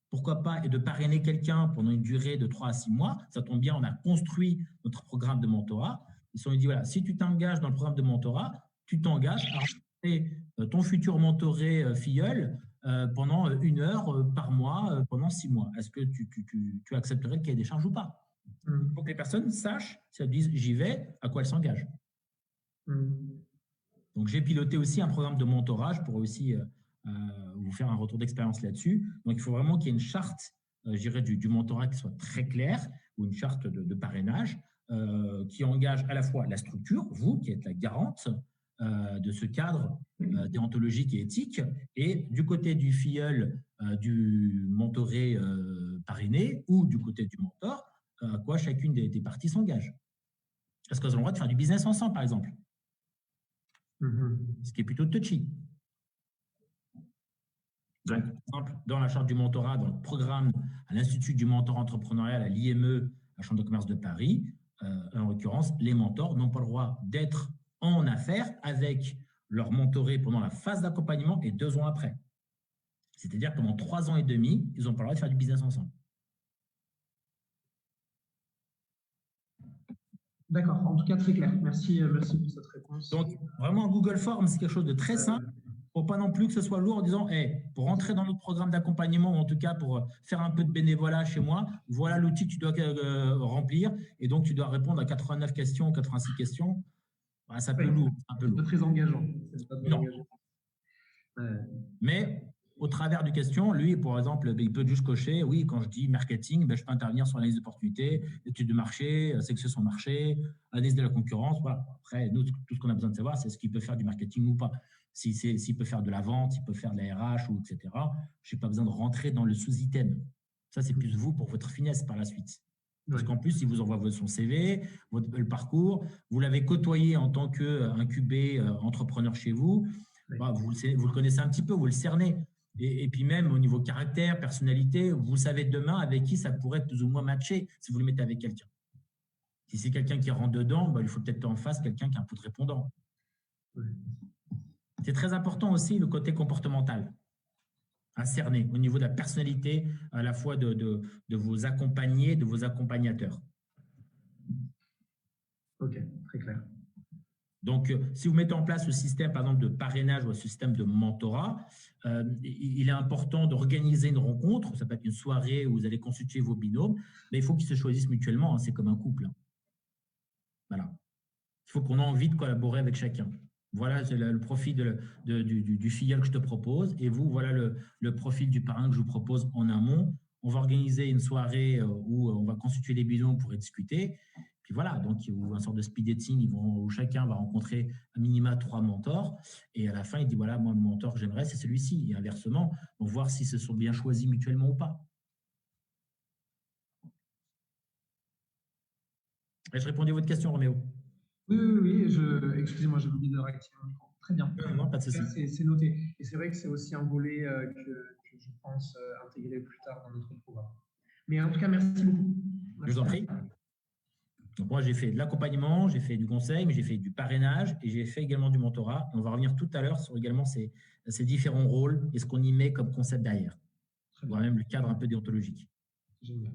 pourquoi pas, et de parrainer quelqu'un pendant une durée de 3 à 6 mois. Ça tombe bien, on a construit notre programme de mentorat. Ils dit, voilà, si tu t'engages dans le programme de mentorat, tu t'engages à rencontrer ton futur mentoré filleul pendant 1 heure par mois, pendant 6 mois. Est-ce que tu accepterais le cahier des charges ou pas? Pour que les personnes sachent, si elles disent j'y vais, à quoi elles s'engagent. Donc, j'ai piloté aussi un programme de mentorat. Je pourrais aussi vous faire un retour d'expérience là-dessus. Donc, il faut vraiment qu'il y ait une charte, je dirais, du mentorat qui soit très claire, ou une charte de parrainage qui engage à la fois la structure, vous qui êtes la garante de ce cadre déontologique et éthique, et du côté du filleul du mentoré parrainé ou du côté du mentor, à quoi chacune des parties s'engage. Est-ce qu'elles ont le droit de faire du business ensemble, par exemple? Ce qui est plutôt touchy. Donc, par exemple, dans la charte du mentorat, dans le programme à l'Institut du mentor entrepreneurial à l'IME, la Chambre de commerce de Paris, en l'occurrence, les mentors n'ont pas le droit d'être en affaires avec leur mentoré pendant la phase d'accompagnement et 2 ans après. C'est-à-dire pendant 3 ans et demi, ils n'ont pas le droit de faire du business ensemble. D'accord, en tout cas très clair. Merci pour cette réponse. Donc, vraiment, Google Forms, c'est quelque chose de très simple. Pour pas non plus que ce soit lourd en disant hey, pour rentrer dans notre programme d'accompagnement, ou en tout cas pour faire un peu de bénévolat chez moi, voilà l'outil que tu dois remplir. Et donc, tu dois répondre à 89 questions, 86 questions. Voilà, ça peut lourd. Un peu lourd. Pas très engageant. Pas très engageant. Mais au travers du question, lui, par exemple, il peut juste cocher, oui, quand je dis marketing, je peux intervenir sur l'analyse d'opportunité, études de marché, sélection sur marché, analyse de la concurrence. Voilà. Après, nous, tout ce qu'on a besoin de savoir, c'est ce qu'il peut faire du marketing ou pas. S'il peut faire de la vente, s'il peut faire de la RH, ou etc. Je n'ai pas besoin de rentrer dans le sous-item. Ça, c'est plus vous pour votre finesse par la suite. Parce qu'en plus, il vous envoie son CV, le parcours, vous l'avez côtoyé en tant qu'incubé entrepreneur chez vous, vous le connaissez un petit peu, vous le cernez. Et puis même au niveau caractère, personnalité, vous savez demain avec qui ça pourrait plus ou moins matcher si vous le mettez avec quelqu'un. Si c'est quelqu'un qui rentre dedans, il faut peut-être en face quelqu'un qui a un peu de répondant. C'est très important aussi le côté comportemental à cerner au niveau de la personnalité à la fois de vos accompagnés, de vos accompagnateurs. Ok, très clair. Donc, si vous mettez en place ce système, par exemple, de parrainage ou un système de mentorat, il est important d'organiser une rencontre. Ça peut être une soirée où vous allez consulter vos binômes, mais il faut qu'ils se choisissent mutuellement. Hein, c'est comme un couple. Voilà. Il faut qu'on ait envie de collaborer avec chacun. Voilà le profil du filleul que je te propose. Et vous, voilà le profil du parrain que je vous propose en amont. On va organiser une soirée où on va constituer les binômes pour y discuter. Puis voilà, donc il y a une sorte de speed dating où chacun va rencontrer à minima 3 mentors. Et à la fin, il dit voilà, moi, le mentor que j'aimerais, c'est celui-ci. Et inversement, on va voir s'ils se sont bien choisis mutuellement ou pas. Ai-je répondu à votre question, Roméo? Oui. Excusez-moi, j'ai oublié de réactiver mon micro. Très bien. Non, pas de souci. C'est noté. Et c'est vrai que c'est aussi un volet que je pense intégrer plus tard dans notre programme. Mais en tout cas, merci beaucoup. Je vous en prie. Donc moi, j'ai fait de l'accompagnement, j'ai fait du conseil, mais j'ai fait du parrainage et j'ai fait également du mentorat. Et on va revenir tout à l'heure sur également ces différents rôles et ce qu'on y met comme concept derrière. Voire même le cadre un peu déontologique. Génial.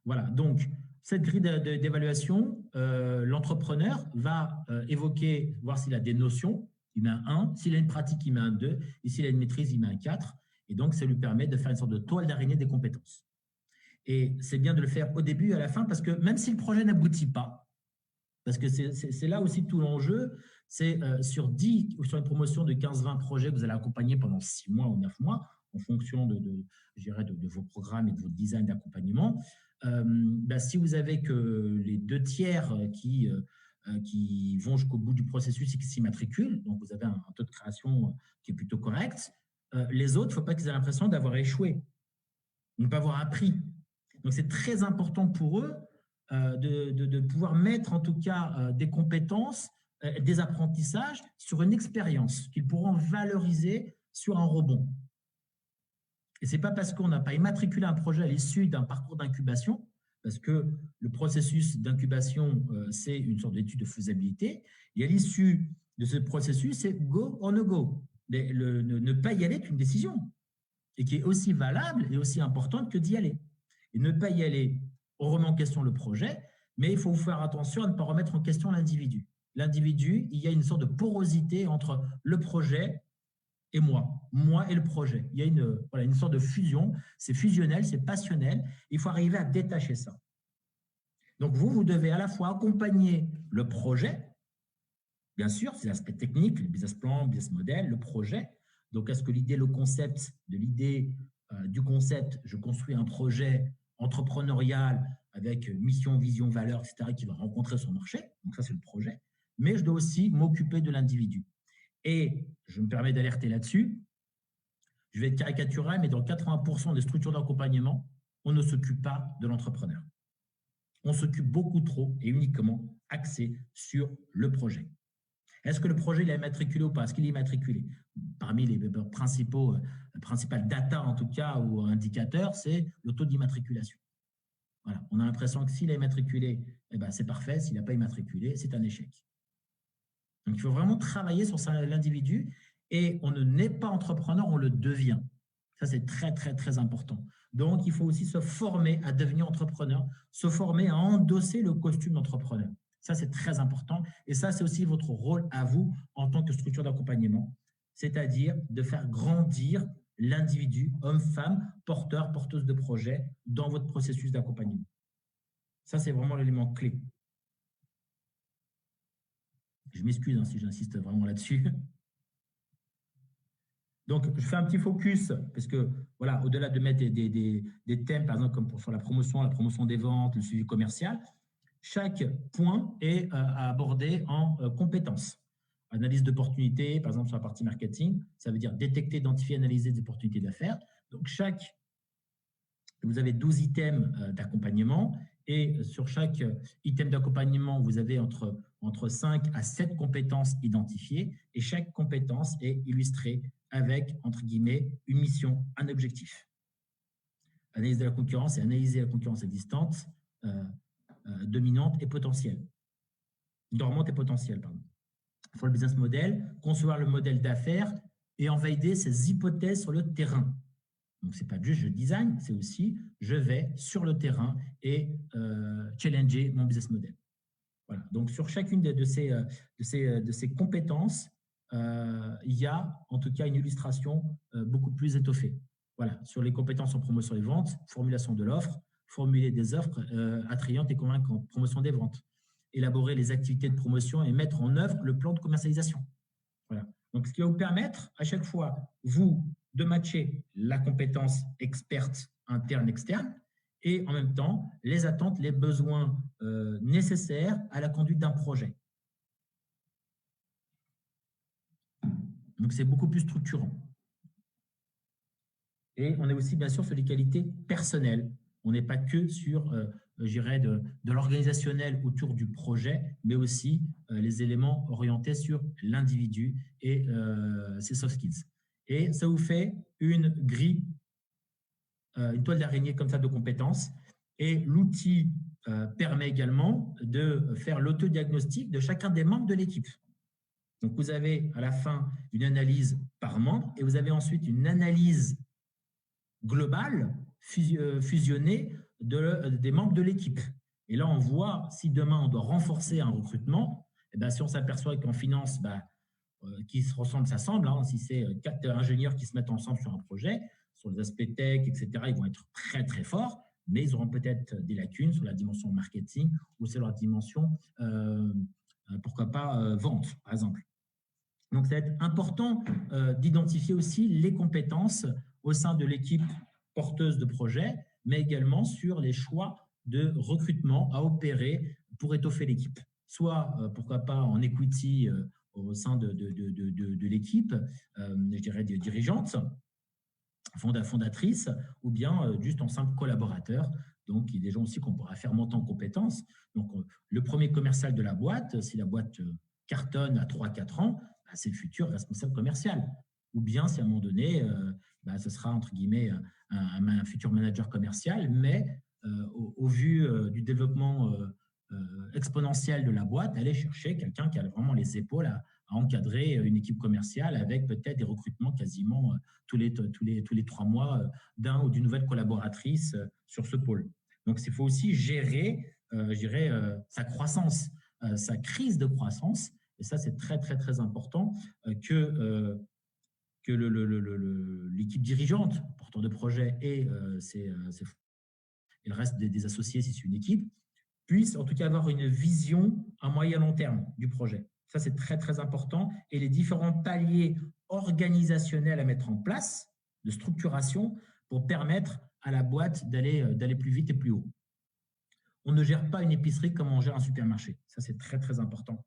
Voilà, donc cette grille d'évaluation, l'entrepreneur va évoquer, voir s'il a des notions, il met un 1, s'il a une pratique, il met un 2, et s'il a une maîtrise, il met un 4. Et donc, ça lui permet de faire une sorte de toile d'araignée des compétences. Et c'est bien de le faire au début et à la fin, parce que même si le projet n'aboutit pas, parce que c'est là aussi tout l'enjeu, c'est sur 10 ou sur une promotion de 15-20 projets que vous allez accompagner pendant 6 mois ou 9 mois, en fonction de vos programmes et de votre design d'accompagnement. Si vous avez que les 2 tiers qui vont jusqu'au bout du processus et qui s'immatriculent, donc vous avez un taux de création qui est plutôt correct, les autres, il ne faut pas qu'ils aient l'impression d'avoir échoué, de ne pas avoir appris. Donc, c'est très important pour eux de pouvoir mettre en tout cas des compétences, des apprentissages sur une expérience qu'ils pourront valoriser sur un rebond. Et ce n'est pas parce qu'on n'a pas immatriculé un projet à l'issue d'un parcours d'incubation, parce que le processus d'incubation, c'est une sorte d'étude de faisabilité, et à l'issue de ce processus, c'est go or no go. Ne pas y aller est une décision, et qui est aussi valable et aussi importante que d'y aller. Et ne pas y aller, on remet en question le projet, mais il faut faire attention à ne pas remettre en question l'individu. L'individu, il y a une sorte de porosité entre le projet et moi et le projet. Il y a une sorte de fusion, c'est fusionnel, c'est passionnel, il faut arriver à détacher ça. Donc vous devez à la fois accompagner le projet, bien sûr, c'est l'aspect technique, le business plan, le business model, le projet. Donc, est-ce que l'idée, le concept, de l'idée du concept, je construis un projet entrepreneurial avec mission, vision, valeur, etc., qui va rencontrer son marché. Donc, ça, c'est le projet. Mais je dois aussi m'occuper de l'individu. Et je me permets d'alerter là-dessus. Je vais être caricatural, mais dans 80% des structures d'accompagnement, on ne s'occupe pas de l'entrepreneur. On s'occupe beaucoup trop et uniquement axé sur le projet. Est-ce que le projet il est immatriculé ou pas? Est-ce qu'il est immatriculé? Parmi les principales data, en tout cas, ou indicateurs, c'est le taux d'immatriculation. Voilà. On a l'impression que s'il est immatriculé, eh ben, c'est parfait. S'il n'a pas immatriculé, c'est un échec. Donc, il faut vraiment travailler sur l'individu et on ne naît pas entrepreneur, on le devient. Ça, c'est très, très, très important. Donc, il faut aussi se former à devenir entrepreneur, se former à endosser le costume d'entrepreneur. Ça, c'est très important. Et ça, c'est aussi votre rôle à vous en tant que structure d'accompagnement, c'est-à-dire de faire grandir l'individu, homme, femme, porteur, porteuse de projet dans votre processus d'accompagnement. Ça, c'est vraiment l'élément clé. Je m'excuse hein, si j'insiste vraiment là-dessus. Donc, je fais un petit focus parce que, voilà, au-delà de mettre des thèmes, par exemple, comme sur la promotion des ventes, le suivi commercial, chaque point est à aborder en compétences. Analyse d'opportunités, par exemple, sur la partie marketing, ça veut dire détecter, identifier, analyser des opportunités d'affaires. Donc, vous avez 12 items d'accompagnement et sur chaque item d'accompagnement, vous avez entre 5 à 7 compétences identifiées et chaque compétence est illustrée avec, entre guillemets, une mission, un objectif. Analyse de la concurrence et analyser la concurrence existante, dominante et potentielle. Dormante et potentielle, pardon. Pour le business model, concevoir le modèle d'affaires et en valider ses hypothèses sur le terrain. Donc, ce n'est pas juste je design, c'est aussi je vais sur le terrain et challenger mon business model. Voilà. Donc, sur chacune de ces compétences, il y a en tout cas une illustration beaucoup plus étoffée. Voilà. Sur les compétences en promotion et vente, formulation de l'offre, formuler des offres attrayantes et convaincantes, promotion des ventes, élaborer les activités de promotion et mettre en œuvre le plan de commercialisation. Voilà. Donc, ce qui va vous permettre à chaque fois, vous, de matcher la compétence experte interne-externe et en même temps, les attentes, les besoins nécessaires à la conduite d'un projet. Donc, c'est beaucoup plus structurant. Et on est aussi, bien sûr, sur les qualités personnelles. On n'est pas que sur, je dirais, de l'organisationnel autour du projet, mais aussi les éléments orientés sur l'individu et ses soft skills. Et ça vous fait une grille, une toile d'araignée comme ça de compétences. Et l'outil permet également de faire l'autodiagnostic de chacun des membres de l'équipe. Donc, vous avez à la fin une analyse par membre et vous avez ensuite une analyse globale fusionnée des membres de l'équipe. Et là, on voit si demain, on doit renforcer un recrutement, et bien, si on s'aperçoit qu'en finance, qui se ressemblent, ça semble, hein, si c'est 4 ingénieurs qui se mettent ensemble sur un projet, sur les aspects tech, etc., ils vont être très, très forts, mais ils auront peut-être des lacunes sur la dimension marketing ou sur la dimension, pourquoi pas, vente, par exemple. Donc, ça va être important d'identifier aussi les compétences au sein de l'équipe porteuse de projet, mais également sur les choix de recrutement à opérer pour étoffer l'équipe. Soit, pourquoi pas, en equity au sein de l'équipe, je dirais dirigeante, fondatrice, ou bien juste en simple collaborateur. Donc, il y a des gens aussi qu'on pourra faire monter en compétences. Donc, le premier commercial de la boîte, si la boîte cartonne à 3-4 ans, c'est le futur responsable commercial. Ou bien, si à un moment donné, ce sera, entre guillemets, un futur manager commercial, mais au vu du développement exponentiel de la boîte, aller chercher quelqu'un qui a vraiment les épaules à encadrer une équipe commerciale avec peut-être des recrutements quasiment tous les 3 mois d'un ou d'une nouvelle collaboratrice sur ce pôle. Donc, il faut aussi gérer, je dirais, sa croissance, sa crise de croissance. Et ça, c'est très, très, très important que l'équipe dirigeante, porteur de projet et le reste des associés, si c'est une équipe, puisse en tout cas avoir une vision à moyen long terme du projet. Ça, c'est très, très important. Et les différents paliers organisationnels à mettre en place, de structuration, pour permettre à la boîte d'aller plus vite et plus haut. On ne gère pas une épicerie comme on gère un supermarché. Ça, c'est très, très important.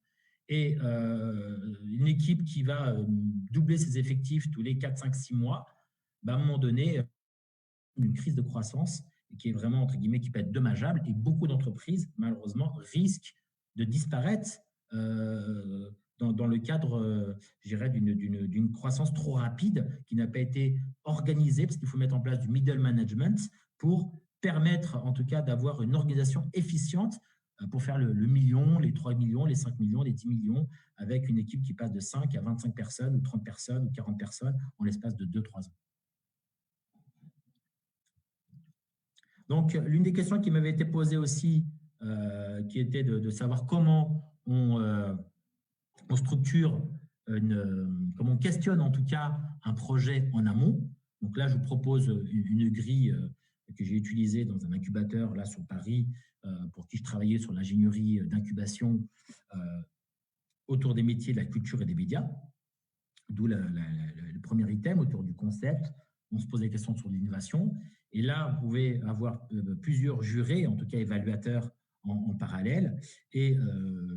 Et une équipe qui va doubler ses effectifs tous les 4, 5, 6 mois, à un moment donné, une crise de croissance qui est vraiment, entre guillemets, qui peut être dommageable. Et beaucoup d'entreprises, malheureusement, risquent de disparaître dans le cadre, je dirais, d'une croissance trop rapide qui n'a pas été organisée, parce qu'il faut mettre en place du middle management pour permettre, en tout cas, d'avoir une organisation efficiente pour faire le million, les 3 millions, les 5 millions, les 10 millions, avec une équipe qui passe de 5 à 25 personnes, ou 30 personnes, ou 40 personnes, en l'espace de 2-3 ans. Donc, l'une des questions qui m'avait été posée aussi, qui était de savoir comment on structure, comment on questionne en tout cas un projet en amont. Donc là, je vous propose une grille que j'ai utilisée dans un incubateur là sur Paris, pour qui je travaillais sur l'ingénierie d'incubation autour des métiers de la culture et des médias, d'où le premier item autour du concept. On se pose des questions sur l'innovation. Et là, vous pouvez avoir plusieurs jurés, en tout cas évaluateurs en parallèle, et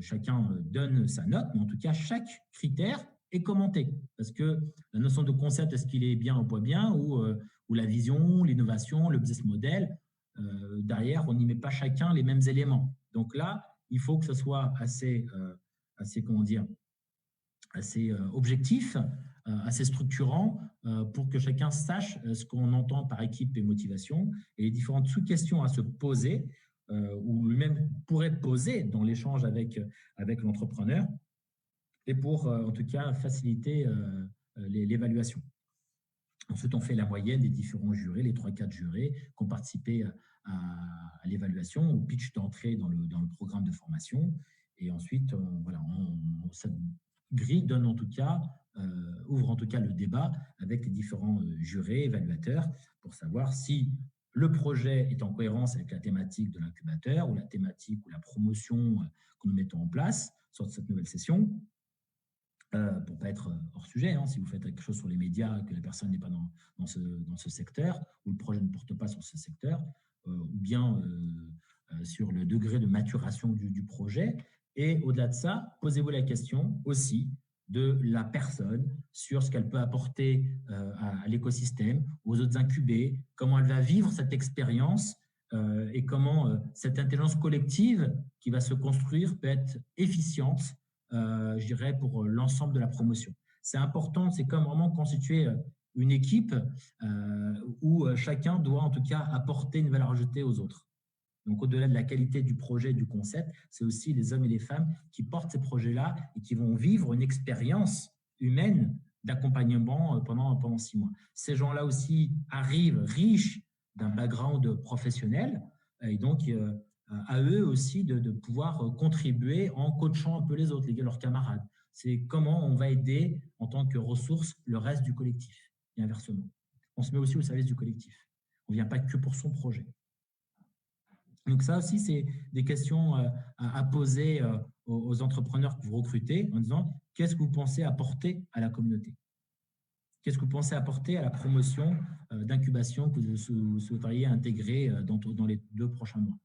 chacun donne sa note, mais en tout cas, chaque critère est commenté. Parce que la notion de concept, est-ce qu'il est bien ou pas bien, ou la vision, l'innovation, le business model, derrière, on n'y met pas chacun les mêmes éléments. Donc là, il faut que ce soit assez comment dire, assez objectif, assez structurant, pour que chacun sache ce qu'on entend par équipe et motivation, et les différentes sous-questions à se poser, ou lui-même pourrait poser dans l'échange avec l'entrepreneur, et pour en tout cas faciliter l'évaluation. Ensuite, on fait la moyenne des différents jurés, les 3-4 jurés qui ont participé à l'évaluation, au pitch d'entrée dans le programme de formation. Et ensuite, cette grille donne en tout cas, ouvre en tout cas le débat avec les différents jurés, évaluateurs, pour savoir si le projet est en cohérence avec la thématique de l'incubateur, ou la thématique ou la promotion que nous mettons en place sur cette nouvelle session. Pour ne pas être hors sujet, si vous faites quelque chose sur les médias, que la personne n'est pas dans ce secteur, ou le projet ne porte pas sur ce secteur, ou bien sur le degré de maturation du projet. Et au-delà de ça, posez-vous la question aussi de la personne sur ce qu'elle peut apporter à l'écosystème, aux autres incubés, comment elle va vivre cette expérience, et comment cette intelligence collective qui va se construire peut être efficiente, je dirais, pour l'ensemble de la promotion. C'est important, c'est comme vraiment constituer une équipe où chacun doit en tout cas apporter une valeur ajoutée aux autres. Donc, au-delà de la qualité du projet, du concept, c'est aussi les hommes et les femmes qui portent ces projets-là et qui vont vivre une expérience humaine d'accompagnement pendant 6 mois. Ces gens-là aussi arrivent riches d'un background professionnel, et donc à eux aussi de pouvoir contribuer en coachant un peu les autres, leurs camarades. C'est comment on va aider en tant que ressource le reste du collectif, et inversement. On se met aussi au service du collectif. On ne vient pas que pour son projet. Donc ça aussi, c'est des questions à poser aux entrepreneurs que vous recrutez, en disant qu'est-ce que vous pensez apporter à la communauté? Qu'est-ce que vous pensez apporter à la promotion d'incubation que vous souhaiteriez intégrer dans les 2 prochains mois?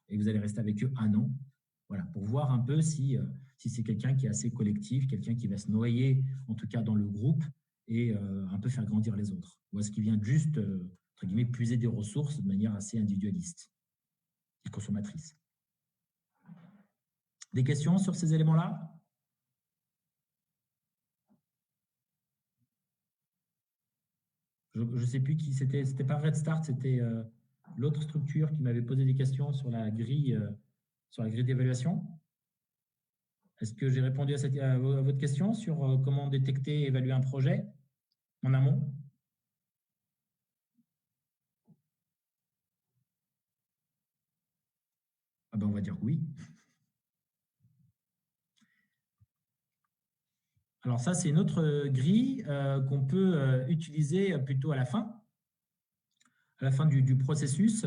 Et vous allez rester avec eux 1 an, voilà, pour voir un peu si c'est quelqu'un qui est assez collectif, quelqu'un qui va se noyer en tout cas dans le groupe et un peu faire grandir les autres. Ou est-ce qu'il vient juste, entre guillemets, puiser des ressources de manière assez individualiste et consommatrice? Des questions sur ces éléments-là? Je ne sais plus qui c'était. C'était pas Red Start, c'était l'autre structure qui m'avait posé des questions sur la grille d'évaluation. Est-ce que j'ai répondu à votre question sur comment détecter et évaluer un projet en amont? Ah ben, on va dire oui. Alors ça, c'est une autre grille qu'on peut utiliser plutôt à la fin du processus.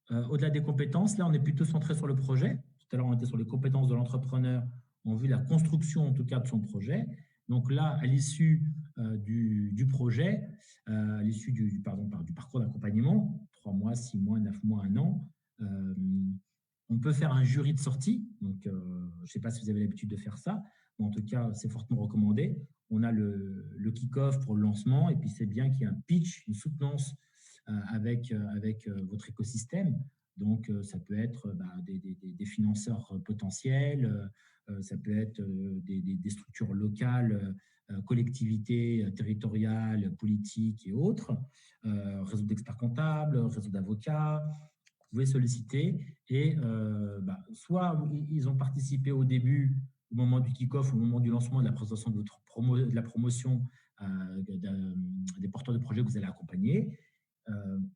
Au-delà des compétences, là, on est plutôt centré sur le projet. Tout à l'heure, on était sur les compétences de l'entrepreneur. en vue de la construction, en tout cas, de son projet. Donc là, à l'issue du projet, à l'issue du parcours d'accompagnement, 3 mois, 6 mois, 9 mois, 1 an, on peut faire un jury de sortie. Donc, je ne sais pas si vous avez l'habitude de faire ça, mais en tout cas, c'est fortement recommandé. On a le kick-off pour le lancement, et puis c'est bien qu'il y ait un pitch, une soutenance avec votre écosystème. Donc, ça peut être des financeurs potentiels, ça peut être des structures locales, collectivités territoriales, politiques et autres, réseau d'experts comptables, réseau d'avocats. Vous pouvez solliciter et soit ils ont participé au début, au moment du kick-off, au moment du lancement, de la présentation de la promotion des porteurs de projets que vous allez accompagner.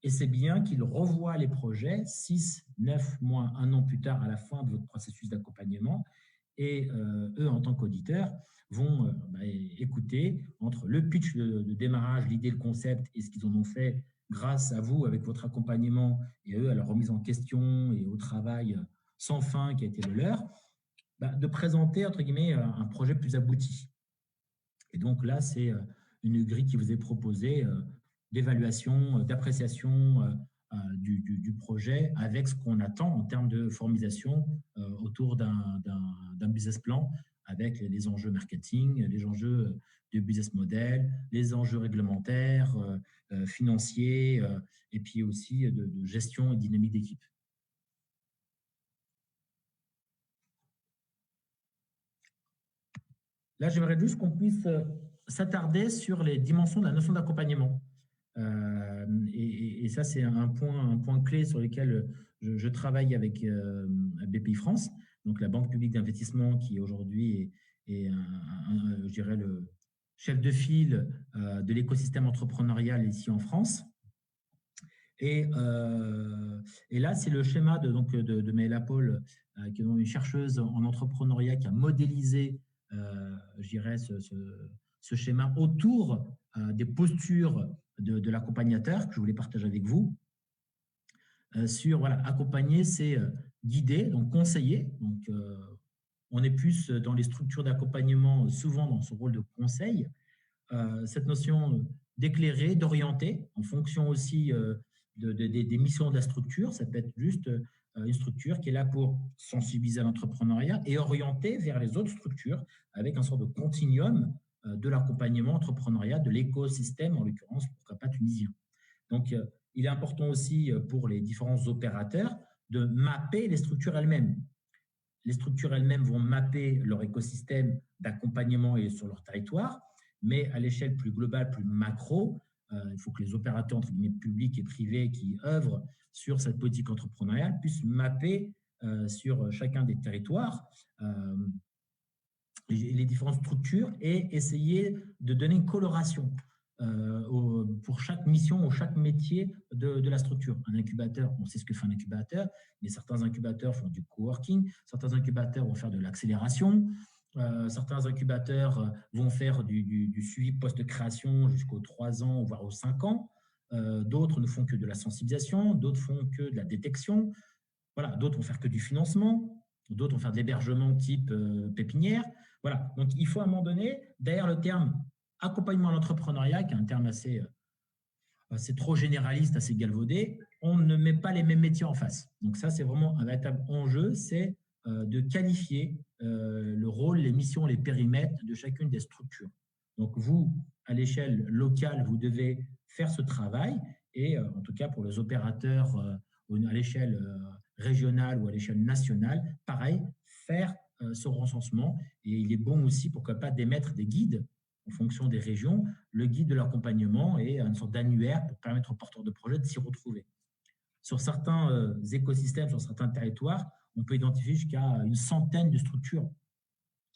Et c'est bien qu'ils revoient les projets 6, 9 mois, 1 an plus tard à la fin de votre processus d'accompagnement. Et eux, en tant qu'auditeurs, vont écouter entre le pitch de démarrage, l'idée, le concept et ce qu'ils en ont fait grâce à vous, avec votre accompagnement, et eux, à leur remise en question et au travail sans fin qui a été le leur, de présenter, entre guillemets, un projet plus abouti. Et donc là, c'est une grille qui vous est proposée d'évaluation, d'appréciation du projet avec ce qu'on attend en termes de formalisation autour d'un business plan avec les enjeux marketing, les enjeux de business model, les enjeux réglementaires, financiers et puis aussi de gestion et dynamique d'équipe. Là, j'aimerais juste qu'on puisse s'attarder sur les dimensions de la notion d'accompagnement. Et ça, c'est un point clé sur lequel je travaille avec BPI France, donc la Banque publique d'investissement qui aujourd'hui est je dirais, le chef de file de l'écosystème entrepreneurial ici en France. Et là, c'est le schéma de Maëla Paul, qui est une chercheuse en entrepreneuriat qui a modélisé, je dirais, ce schéma autour des postures de l'accompagnateur que je voulais partager avec vous. Sur accompagner, c'est guider, donc conseiller. Donc, on est plus dans les structures d'accompagnement, souvent dans ce rôle de conseil. Cette notion d'éclairer, d'orienter, en fonction aussi des missions de la structure. Ça peut être juste une structure qui est là pour sensibiliser à l'entrepreneuriat et orienter vers les autres structures avec un sort de continuum de l'accompagnement entrepreneuriat, de l'écosystème, en l'occurrence, pourquoi pas tunisien. Donc, il est important aussi pour les différents opérateurs de mapper les structures elles-mêmes. Les structures elles-mêmes vont mapper leur écosystème d'accompagnement et sur leur territoire, mais à l'échelle plus globale, plus macro, il faut que les opérateurs entre guillemets, publics et privés qui œuvrent sur cette politique entrepreneuriale puissent mapper sur chacun des territoires les différentes structures et essayer de donner une coloration pour chaque mission ou chaque métier de la structure. Un incubateur, on sait ce que fait un incubateur, mais certains incubateurs font du coworking, certains incubateurs vont faire de l'accélération, certains incubateurs vont faire du suivi post-création jusqu'aux 3 ans, voire aux 5 ans. D'autres ne font que de la sensibilisation, d'autres font que de la détection. Voilà, d'autres vont faire que du financement, d'autres vont faire de l'hébergement type pépinière. Voilà, donc il faut à un moment donné, derrière le terme accompagnement à l'entrepreneuriat, qui est un terme assez trop généraliste, assez galvaudé, on ne met pas les mêmes métiers en face. Donc ça, c'est vraiment un véritable enjeu, c'est de qualifier le rôle, les missions, les périmètres de chacune des structures. Donc vous, à l'échelle locale, vous devez faire ce travail et en tout cas pour les opérateurs à l'échelle régionale ou à l'échelle nationale, pareil, faire ce recensement. Et il est bon aussi, pourquoi pas, d'émettre des guides en fonction des régions, le guide de l'accompagnement et une sorte d'annuaire pour permettre aux porteurs de projets de s'y retrouver. Sur certains écosystèmes, sur certains territoires, on peut identifier jusqu'à une centaine de structures.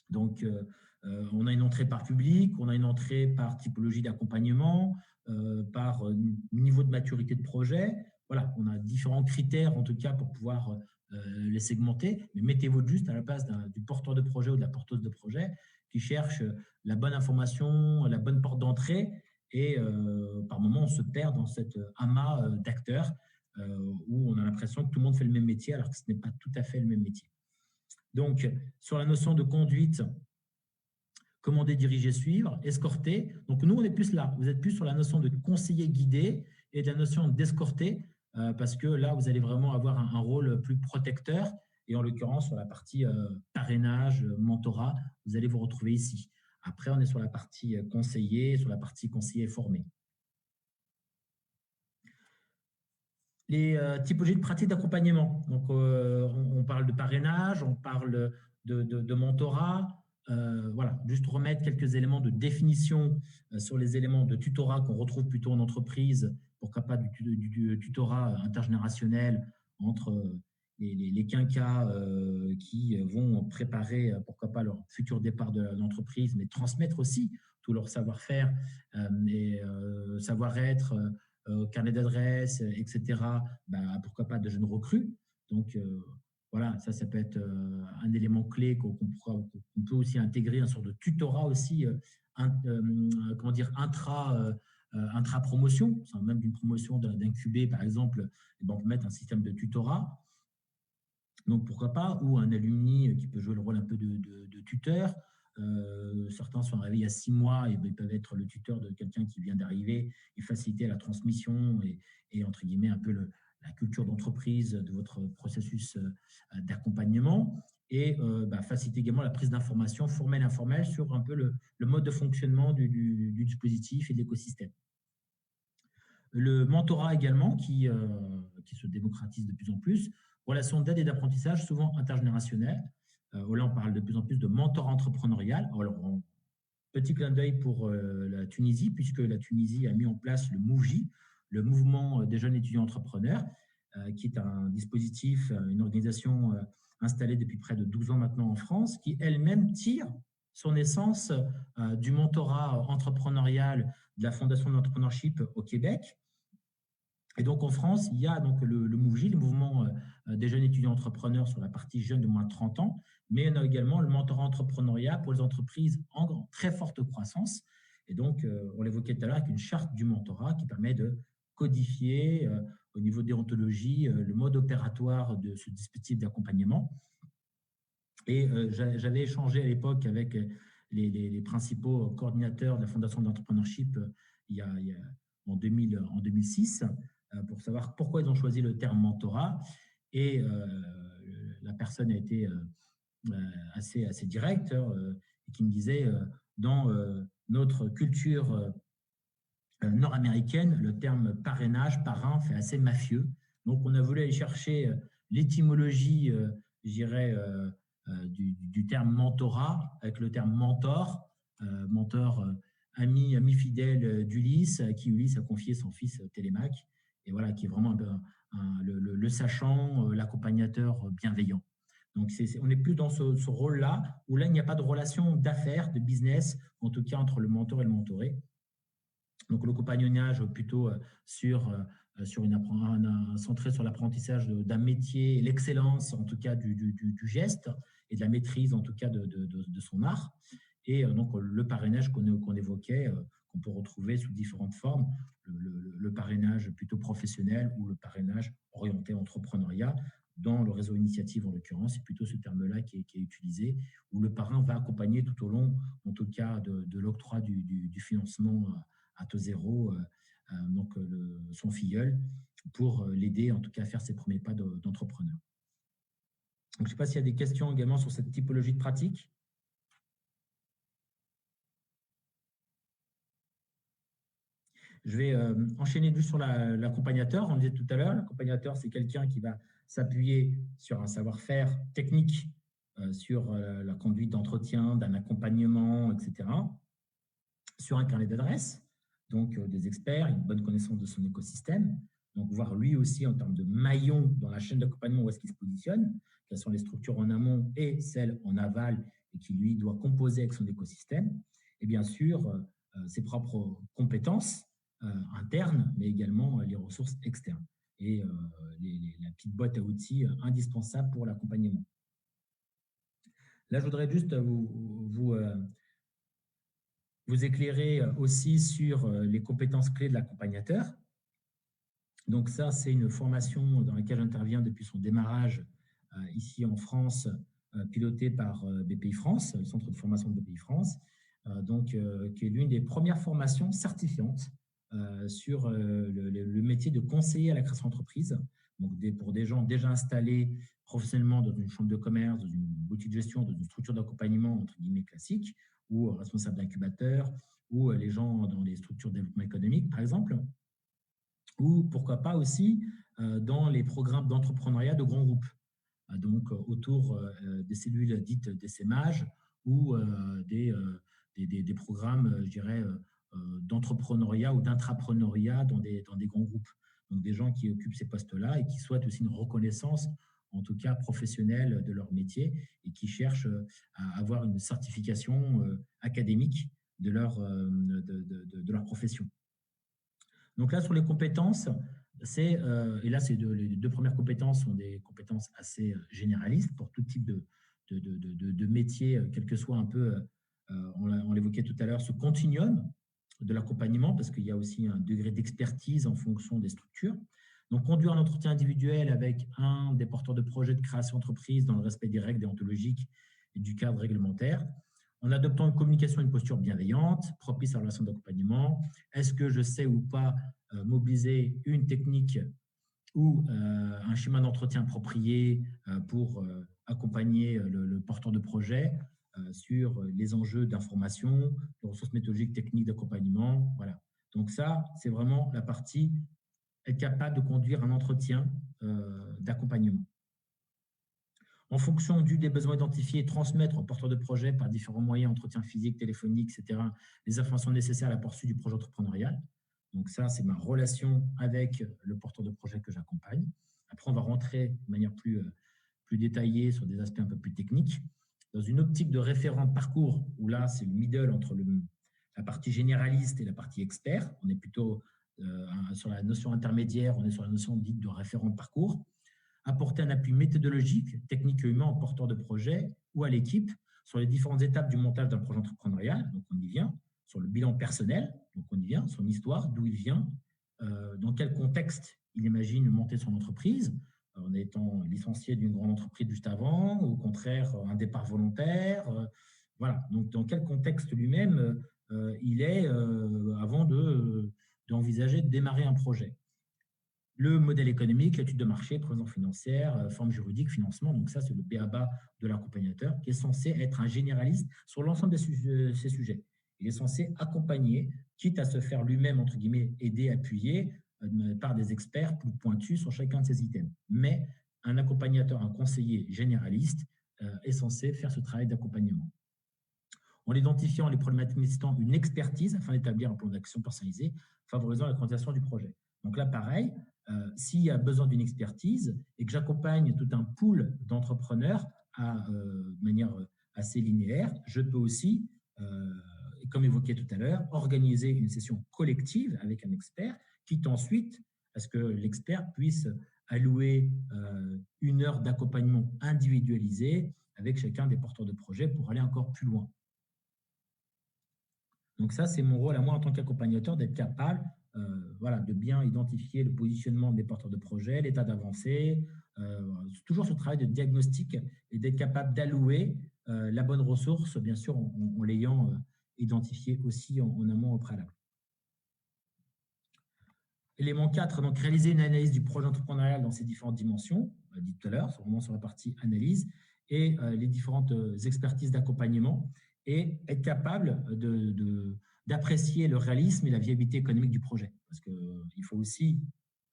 Donc, on a une entrée par public, on a une entrée par typologie d'accompagnement, par niveau de maturité de projet. Voilà, on a différents critères, en tout cas, pour pouvoir les segmenter. Mais mettez-vous juste à la place du porteur de projet ou de la porteuse de projet qui cherche la bonne information, la bonne porte d'entrée. Et par moments, on se perd dans cet amas d'acteurs où on a l'impression que tout le monde fait le même métier alors que ce n'est pas tout à fait le même métier. Donc, sur la notion de conduite, commander, diriger, suivre, escorter. Donc, nous, on est plus là. Vous êtes plus sur la notion de conseiller, guider et de la notion d'escorter, parce que là, vous allez vraiment avoir un rôle plus protecteur. Et en l'occurrence, sur la partie parrainage, mentorat, vous allez vous retrouver ici. Après, on est sur la partie conseiller, sur la partie conseiller formé. Les typologies de pratiques d'accompagnement. Donc, on parle de parrainage, on parle de mentorat. Voilà, juste remettre quelques éléments de définition sur les éléments de tutorat qu'on retrouve plutôt en entreprise, pourquoi pas du tutorat intergénérationnel entre les quinquas qui vont préparer, pourquoi pas, leur futur départ de l'entreprise, mais transmettre aussi tout leur savoir-faire et savoir-être, carnet d'adresse, etc. Bah, pourquoi pas de jeunes recrues. Donc, voilà, ça peut être un élément clé qu'on peut aussi intégrer, une sorte de tutorat aussi, comment dire, intra-promotion, même d'une promotion d'incubé, par exemple, et ben on peut mettre un système de tutorat. Donc, pourquoi pas, ou un alumni qui peut jouer le rôle un peu de tuteur. Certains sont arrivés à 6 mois et ils peuvent être le tuteur de quelqu'un qui vient d'arriver et faciliter la transmission et entre guillemets, un peu la culture d'entreprise de votre processus d'accompagnement et faciliter également la prise d'informations formelle et informelle sur un peu le mode de fonctionnement du dispositif et de l'écosystème. Le mentorat également qui se démocratise de plus en plus. Relations d'aide et d'apprentissage souvent intergénérationnelles. Là, on parle de plus en plus de mentorat entrepreneurial. Alors, petit clin d'œil pour la Tunisie, puisque la Tunisie a mis en place le MOVJ, le mouvement des jeunes étudiants entrepreneurs, qui est un dispositif, une organisation installée depuis près de 12 ans maintenant en France, qui elle-même tire son essence du mentorat entrepreneurial de la Fondation de l'entrepreneurship au Québec. Et donc, en France, il y a donc le MOVJ, le mouvement des jeunes étudiants entrepreneurs sur la partie jeunes de moins de 30 ans, mais on a également le mentorat entrepreneuriat pour les entreprises en très forte croissance. Et donc, on l'évoquait tout à l'heure avec une charte du mentorat qui permet de codifier au niveau déontologie le mode opératoire de ce dispositif d'accompagnement. Et j'avais échangé à l'époque avec les principaux coordinateurs de la Fondation d'entrepreneurship en 2006 pour savoir pourquoi ils ont choisi le terme mentorat. Et la personne a été assez directe et qui me disait dans notre culture nord-américaine, le terme parrainage, parrain, fait assez mafieux. Donc, on a voulu aller chercher l'étymologie, je dirais, du terme mentorat avec le terme mentor, ami fidèle d'Ulysse, à qui Ulysse a confié son fils Télémaque, et voilà, qui est vraiment le sachant, l'accompagnateur bienveillant. Donc, on est plus dans ce rôle-là, où là, il n'y a pas de relation d'affaires, de business, en tout cas entre le mentor et le mentoré. Donc, le compagnonnage plutôt centré sur l'apprentissage d'un métier, l'excellence en tout cas du geste et de la maîtrise en tout cas de son art. Et donc, le parrainage qu'on évoquait, qu'on peut retrouver sous différentes formes, le parrainage plutôt professionnel ou le parrainage orienté entrepreneuriat. Dans le réseau Initiative, en l'occurrence, c'est plutôt ce terme-là qui est utilisé, où le parrain va accompagner tout au long, en tout cas, de l'octroi du financement à taux zéro, donc son filleul, pour l'aider en tout cas à faire ses premiers pas d'entrepreneur. Donc, je ne sais pas s'il y a des questions également sur cette typologie de pratique. Je vais enchaîner juste sur l'accompagnateur. On le disait tout à l'heure, l'accompagnateur, c'est quelqu'un qui va s'appuyer sur un savoir-faire technique, sur la conduite d'entretien, d'un accompagnement, etc. Sur un carnet d'adresses, donc des experts, une bonne connaissance de son écosystème. Donc, voir lui aussi en termes de maillon dans la chaîne d'accompagnement où est-ce qu'il se positionne, quelles sont les structures en amont et celles en aval et qui, lui, doit composer avec son écosystème. Et bien sûr, ses propres compétences internes, mais également les ressources externes et la petite boîte à outils indispensable pour l'accompagnement. Là, je voudrais juste vous éclairer aussi sur les compétences clés de l'accompagnateur. Donc ça, c'est une formation dans laquelle j'interviens depuis son démarrage ici en France piloté par BPI France, le centre de formation de BPI France, qui est l'une des premières formations certifiantes sur le métier de conseiller à la création d'entreprise. Donc, pour des gens déjà installés professionnellement dans une chambre de commerce, dans une boutique de gestion, dans une structure d'accompagnement, entre guillemets, classique, ou responsable d'incubateur, ou les gens dans les structures de développement économique, par exemple, ou pourquoi pas aussi dans les programmes d'entrepreneuriat de grands groupes, donc autour des cellules dites d'essaimage ou des programmes, je dirais, d'entrepreneuriat ou d'intrapreneuriat dans des grands groupes. Donc, des gens qui occupent ces postes-là et qui souhaitent aussi une reconnaissance, en tout cas professionnelle, de leur métier et qui cherchent à avoir une certification académique de leur profession. Donc là, sur les compétences, et là, les deux premières compétences sont des compétences assez généralistes pour tout type de métier, quel que soit un peu, on l'évoquait tout à l'heure, ce continuum de l'accompagnement, parce qu'il y a aussi un degré d'expertise en fonction des structures. Donc, conduire un entretien individuel avec un des porteurs de projets de création d'entreprise dans le respect des règles déontologiques et du cadre réglementaire, en adoptant une communication et une posture bienveillante, propice à la relation d'accompagnement. Est-ce que je sais ou pas mobiliser une technique ou un schéma d'entretien approprié pour accompagner le porteur de projet sur les enjeux d'information, de ressources méthodologiques, techniques d'accompagnement. Voilà. Donc ça, c'est vraiment la partie être capable de conduire un entretien d'accompagnement. En fonction des besoins identifiés, transmettre au porteur de projet par différents moyens, entretien physique, téléphonique, etc., les informations nécessaires à la poursuite du projet entrepreneurial. Donc ça, c'est ma relation avec le porteur de projet que j'accompagne. Après, on va rentrer de manière plus détaillée sur des aspects un peu plus techniques. Dans une optique de référent de parcours, où là, c'est le middle entre la partie généraliste et la partie expert. On est plutôt sur la notion intermédiaire, on est sur la notion dite de référent de parcours. Apporter un appui méthodologique, technique et humain au porteur de projet ou à l'équipe sur les différentes étapes du montage d'un projet entrepreneurial, donc on y vient, sur le bilan personnel, donc on y vient, son histoire, d'où il vient, dans quel contexte il imagine monter son entreprise, en étant licencié d'une grande entreprise juste avant, ou au contraire un départ volontaire, voilà, donc dans quel contexte lui-même il est avant d'envisager de démarrer un projet. Le modèle économique, l'étude de marché, présence financière, forme juridique, financement. Donc ça, c'est le b.a.-ba de l'accompagnateur qui est censé être un généraliste sur l'ensemble de ces sujets. Il est censé accompagner, quitte à se faire lui-même, entre guillemets, aider, appuyer par des experts plus pointus sur chacun de ces items. Mais un accompagnateur, un conseiller généraliste est censé faire ce travail d'accompagnement. En identifiant les problématiques nécessitant une expertise afin d'établir un plan d'action personnalisé, favorisant la concrétisation du projet. Donc là, pareil, s'il y a besoin d'une expertise et que j'accompagne tout un pool d'entrepreneurs de manière assez linéaire, je peux aussi, comme évoqué tout à l'heure, organiser une session collective avec un expert, quitte ensuite à ce que l'expert puisse allouer une heure d'accompagnement individualisé avec chacun des porteurs de projet pour aller encore plus loin. Donc ça, c'est mon rôle à moi en tant qu'accompagnateur, d'être capable voilà, de bien identifier le positionnement des porteurs de projet, l'état d'avancée, toujours ce travail de diagnostic et d'être capable d'allouer la bonne ressource, bien sûr, en l'ayant identifié aussi en amont au préalable. Élément 4, donc réaliser une analyse du projet entrepreneurial dans ses différentes dimensions, dit tout à l'heure, vraiment sur la partie analyse, et les différentes expertises d'accompagnement, et être capable d'apprécier le réalisme et la viabilité économique du projet. Parce qu'il faut aussi,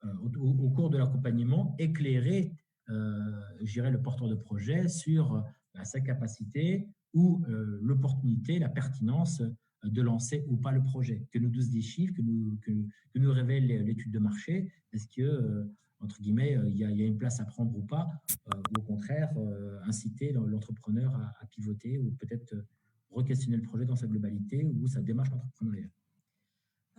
au cours de l'accompagnement, éclairer je dirais, le porteur de projet sur sa capacité ou l'opportunité, la pertinence de lancer ou pas le projet. Que nous douce des chiffres, que nous révèle l'étude de marché. Est-ce que, entre guillemets, il y a une place à prendre ou pas, ou au contraire, inciter l'entrepreneur à pivoter ou peut-être re-questionner le projet dans sa globalité ou sa démarche entrepreneuriale.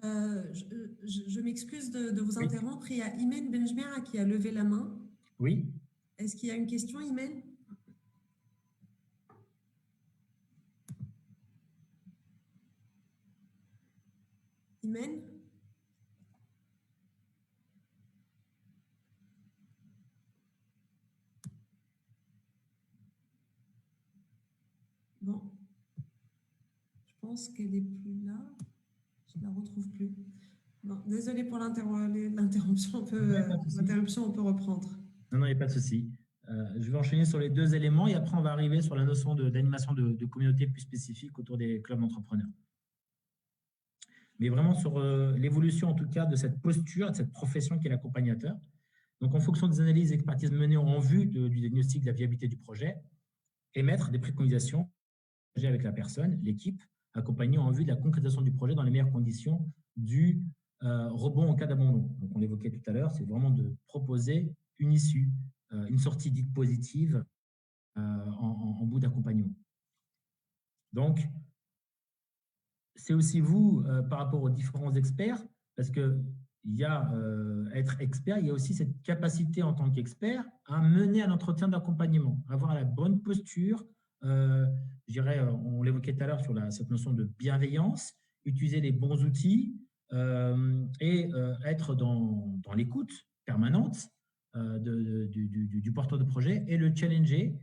Je m'excuse de vous interrompre. Il y a Imen Benjmia qui a levé la main. Oui. Est-ce qu'il y a une question, Imen? Imen? pense qu'elle n'est plus là. Je ne la retrouve plus. Non, désolée pour l'interruption. On peut reprendre. Non, non, il n'y a pas de souci. Je vais enchaîner sur les deux éléments et après, on va arriver sur la notion d'animation de communauté plus spécifique autour des clubs d'entrepreneurs. Mais vraiment sur l'évolution, en tout cas, de cette posture, de cette profession qui est l'accompagnateur. Donc, en fonction des analyses et expertises menées en vue du diagnostic de la viabilité du projet, émettre des préconisations avec la personne, l'équipe, accompagnée en vue de la concrétisation du projet dans les meilleures conditions du rebond en cas d'abandon. Donc, on l'évoquait tout à l'heure, c'est vraiment de proposer une issue, une sortie dite positive en bout d'accompagnement. Donc, c'est aussi vous, par rapport aux différents experts, parce qu'il y a être expert, il y a aussi cette capacité en tant qu'expert à mener un entretien d'accompagnement, avoir la bonne posture, je dirais, on l'évoquait tout à l'heure sur cette notion de bienveillance, utiliser les bons outils et être dans l'écoute permanente du porteur de projet et le challenger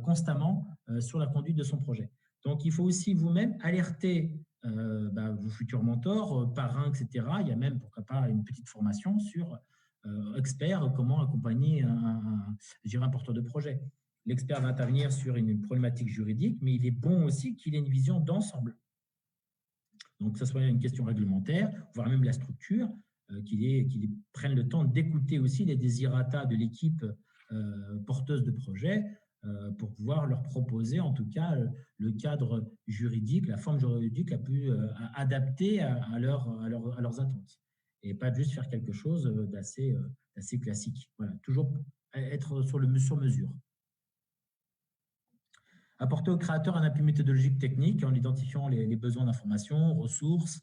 constamment sur la conduite de son projet. Donc, il faut aussi vous-même alerter vos futurs mentors, parrains, etc. Il y a même, pourquoi pas, une petite formation sur expert, comment accompagner un porteur de projet. L'expert va intervenir sur une problématique juridique, mais il est bon aussi qu'il ait une vision d'ensemble. Donc, que ce soit une question réglementaire, voire même la structure, qu'il prenne le temps d'écouter aussi les désirata de l'équipe porteuse de projet pour pouvoir leur proposer, en tout cas, le cadre juridique, la forme juridique la plus adaptée à leurs attentes. Et pas juste faire quelque chose d'assez classique. Voilà, toujours être sur mesure. Apporter au créateur un appui méthodologique technique en identifiant les besoins d'information, ressources,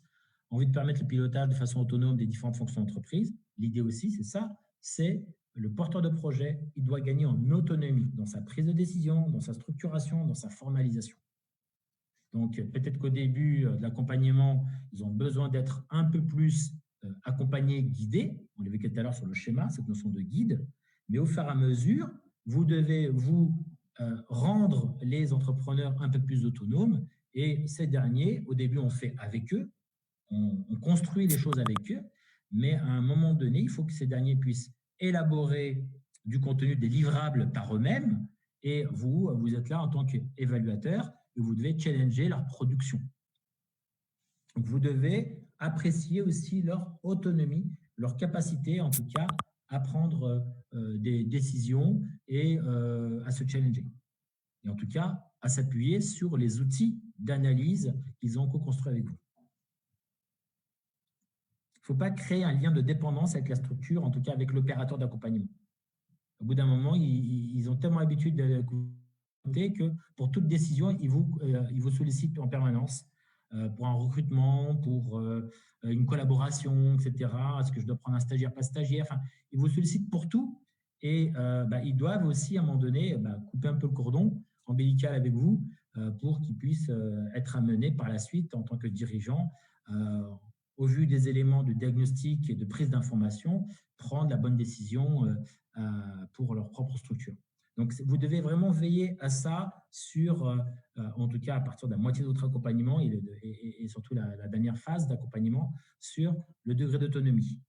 envie de permettre le pilotage de façon autonome des différentes fonctions d'entreprise. L'idée aussi, c'est ça, c'est le porteur de projet, il doit gagner en autonomie dans sa prise de décision, dans sa structuration, dans sa formalisation. Donc, peut-être qu'au début de l'accompagnement, ils ont besoin d'être un peu plus accompagnés, guidés. On l'évoquait tout à l'heure sur le schéma, cette notion de guide. Mais au fur et à mesure, vous devez vous rendre les entrepreneurs un peu plus autonomes. Et ces derniers, au début, on fait avec eux, on construit les choses avec eux, mais à un moment donné, il faut que ces derniers puissent élaborer du contenu, des livrables par eux-mêmes, et vous êtes là en tant qu'évaluateur et vous devez challenger leur production. Donc, vous devez apprécier aussi leur autonomie, leur capacité, en tout cas, à prendre des décisions et à se challenger. Et en tout cas, à s'appuyer sur les outils d'analyse qu'ils ont co-construits avec vous. Il ne faut pas créer un lien de dépendance avec la structure, en tout cas avec l'opérateur d'accompagnement. Au bout d'un moment, ils ont tellement l'habitude d'écouter que pour toute décision, ils vous sollicitent en permanence pour un recrutement, pour une collaboration, etc. Est-ce que je dois prendre un stagiaire, pas stagiaire? Enfin, ils vous sollicitent pour tout et ils doivent aussi, à un moment donné, couper un peu le cordon ombilical avec vous pour qu'ils puissent être amenés par la suite en tant que dirigeants au vu des éléments de diagnostic et de prise d'information, prendre la bonne décision pour leur propre structure. Donc, vous devez vraiment veiller à ça en tout cas à partir de la moitié de votre accompagnement et surtout la dernière phase d'accompagnement sur le degré d'autonomie.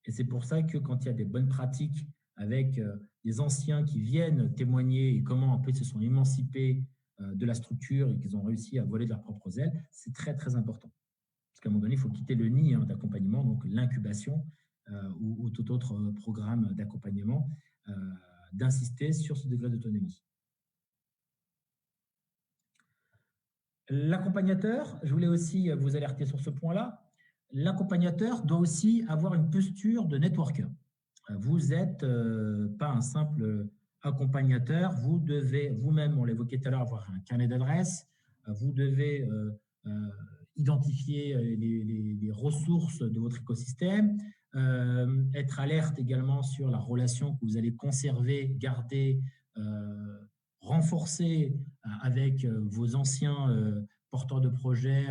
Et c'est pour ça que quand il y a des bonnes pratiques avec des anciens qui viennent témoigner et comment un peu ils se sont émancipés de la structure et qu'ils ont réussi à voler de leurs propres ailes, c'est très, très important. Parce qu'à un moment donné, il faut quitter le nid d'accompagnement, donc l'incubation ou tout autre programme d'accompagnement, d'insister sur ce degré d'autonomie. L'accompagnateur, je voulais aussi vous alerter sur ce point-là, l'accompagnateur doit aussi avoir une posture de networker. Vous n'êtes pas un simple accompagnateur, vous devez vous-même, on l'évoquait tout à l'heure, avoir un carnet d'adresses, vous devez identifier les ressources de votre écosystème, être alerte également sur la relation que vous allez conserver, garder, renforcer avec vos anciens porteurs de projets,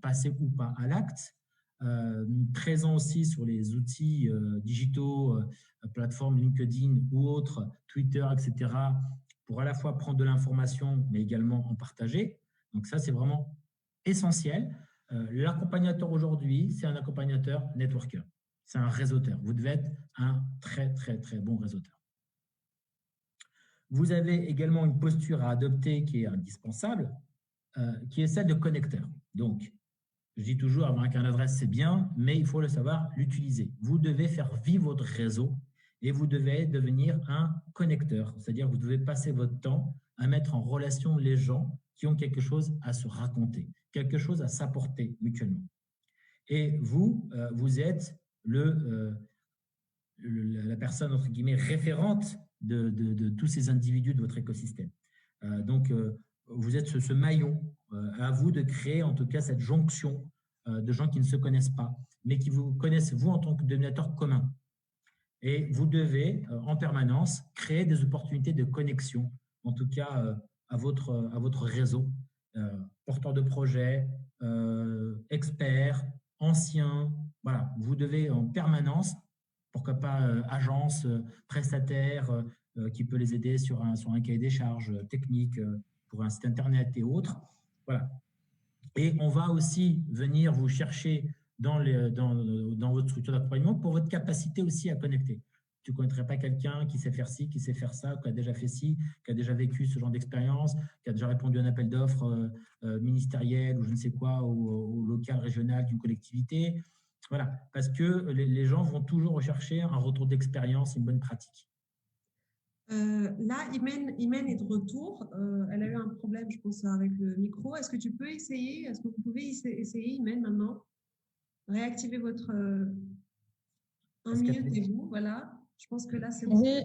passés ou pas à l'acte, présent aussi sur les outils digitaux, plateformes LinkedIn ou autres, Twitter, etc., pour à la fois prendre de l'information, mais également en partager. Donc ça, c'est vraiment essentiel. L'accompagnateur aujourd'hui, c'est un accompagnateur networker. C'est un réseauteur. Vous devez être un très, très, très bon réseauteur. Vous avez également une posture à adopter qui est indispensable, qui est celle de connecteur. Donc, je dis toujours, avoir un carnet d'adresse, c'est bien, mais il faut le savoir l'utiliser. Vous devez faire vivre votre réseau et vous devez devenir un connecteur. C'est-à-dire que vous devez passer votre temps à mettre en relation les gens qui ont quelque chose à se raconter, quelque chose à s'apporter mutuellement. Et vous, vous êtes la personne, entre guillemets, référente de tous ces individus de votre écosystème. Donc, vous êtes ce maillon. À vous de créer, en tout cas, cette jonction de gens qui ne se connaissent pas, mais qui vous connaissent, vous, en tant que dénominateur commun. Et vous devez, en permanence, créer des opportunités de connexion, en tout cas, à votre réseau, porteurs de projets, experts, anciens. Voilà, vous devez en permanence, pourquoi pas agence, prestataire, qui peut les aider sur un cahier des charges technique, pour un site internet et autres. Voilà. Et on va aussi venir vous chercher dans votre structure d'accompagnement pour votre capacité aussi à connecter. Tu ne connaîtrais pas quelqu'un qui sait faire ci, qui sait faire ça, qui a déjà fait ci, qui a déjà vécu ce genre d'expérience, qui a déjà répondu à un appel d'offres ministériel ou je ne sais quoi, ou local, régional d'une collectivité. Voilà, parce que les gens vont toujours rechercher un retour d'expérience, une bonne pratique. Là, Imen est de retour. Elle a eu un problème, je pense, avec le micro. Est-ce que tu peux essayer? Est-ce que vous pouvez essayer, Imen, maintenant? Réactivez votre unmutez-vous, voilà. Je pense que là, c'est bon. Oui.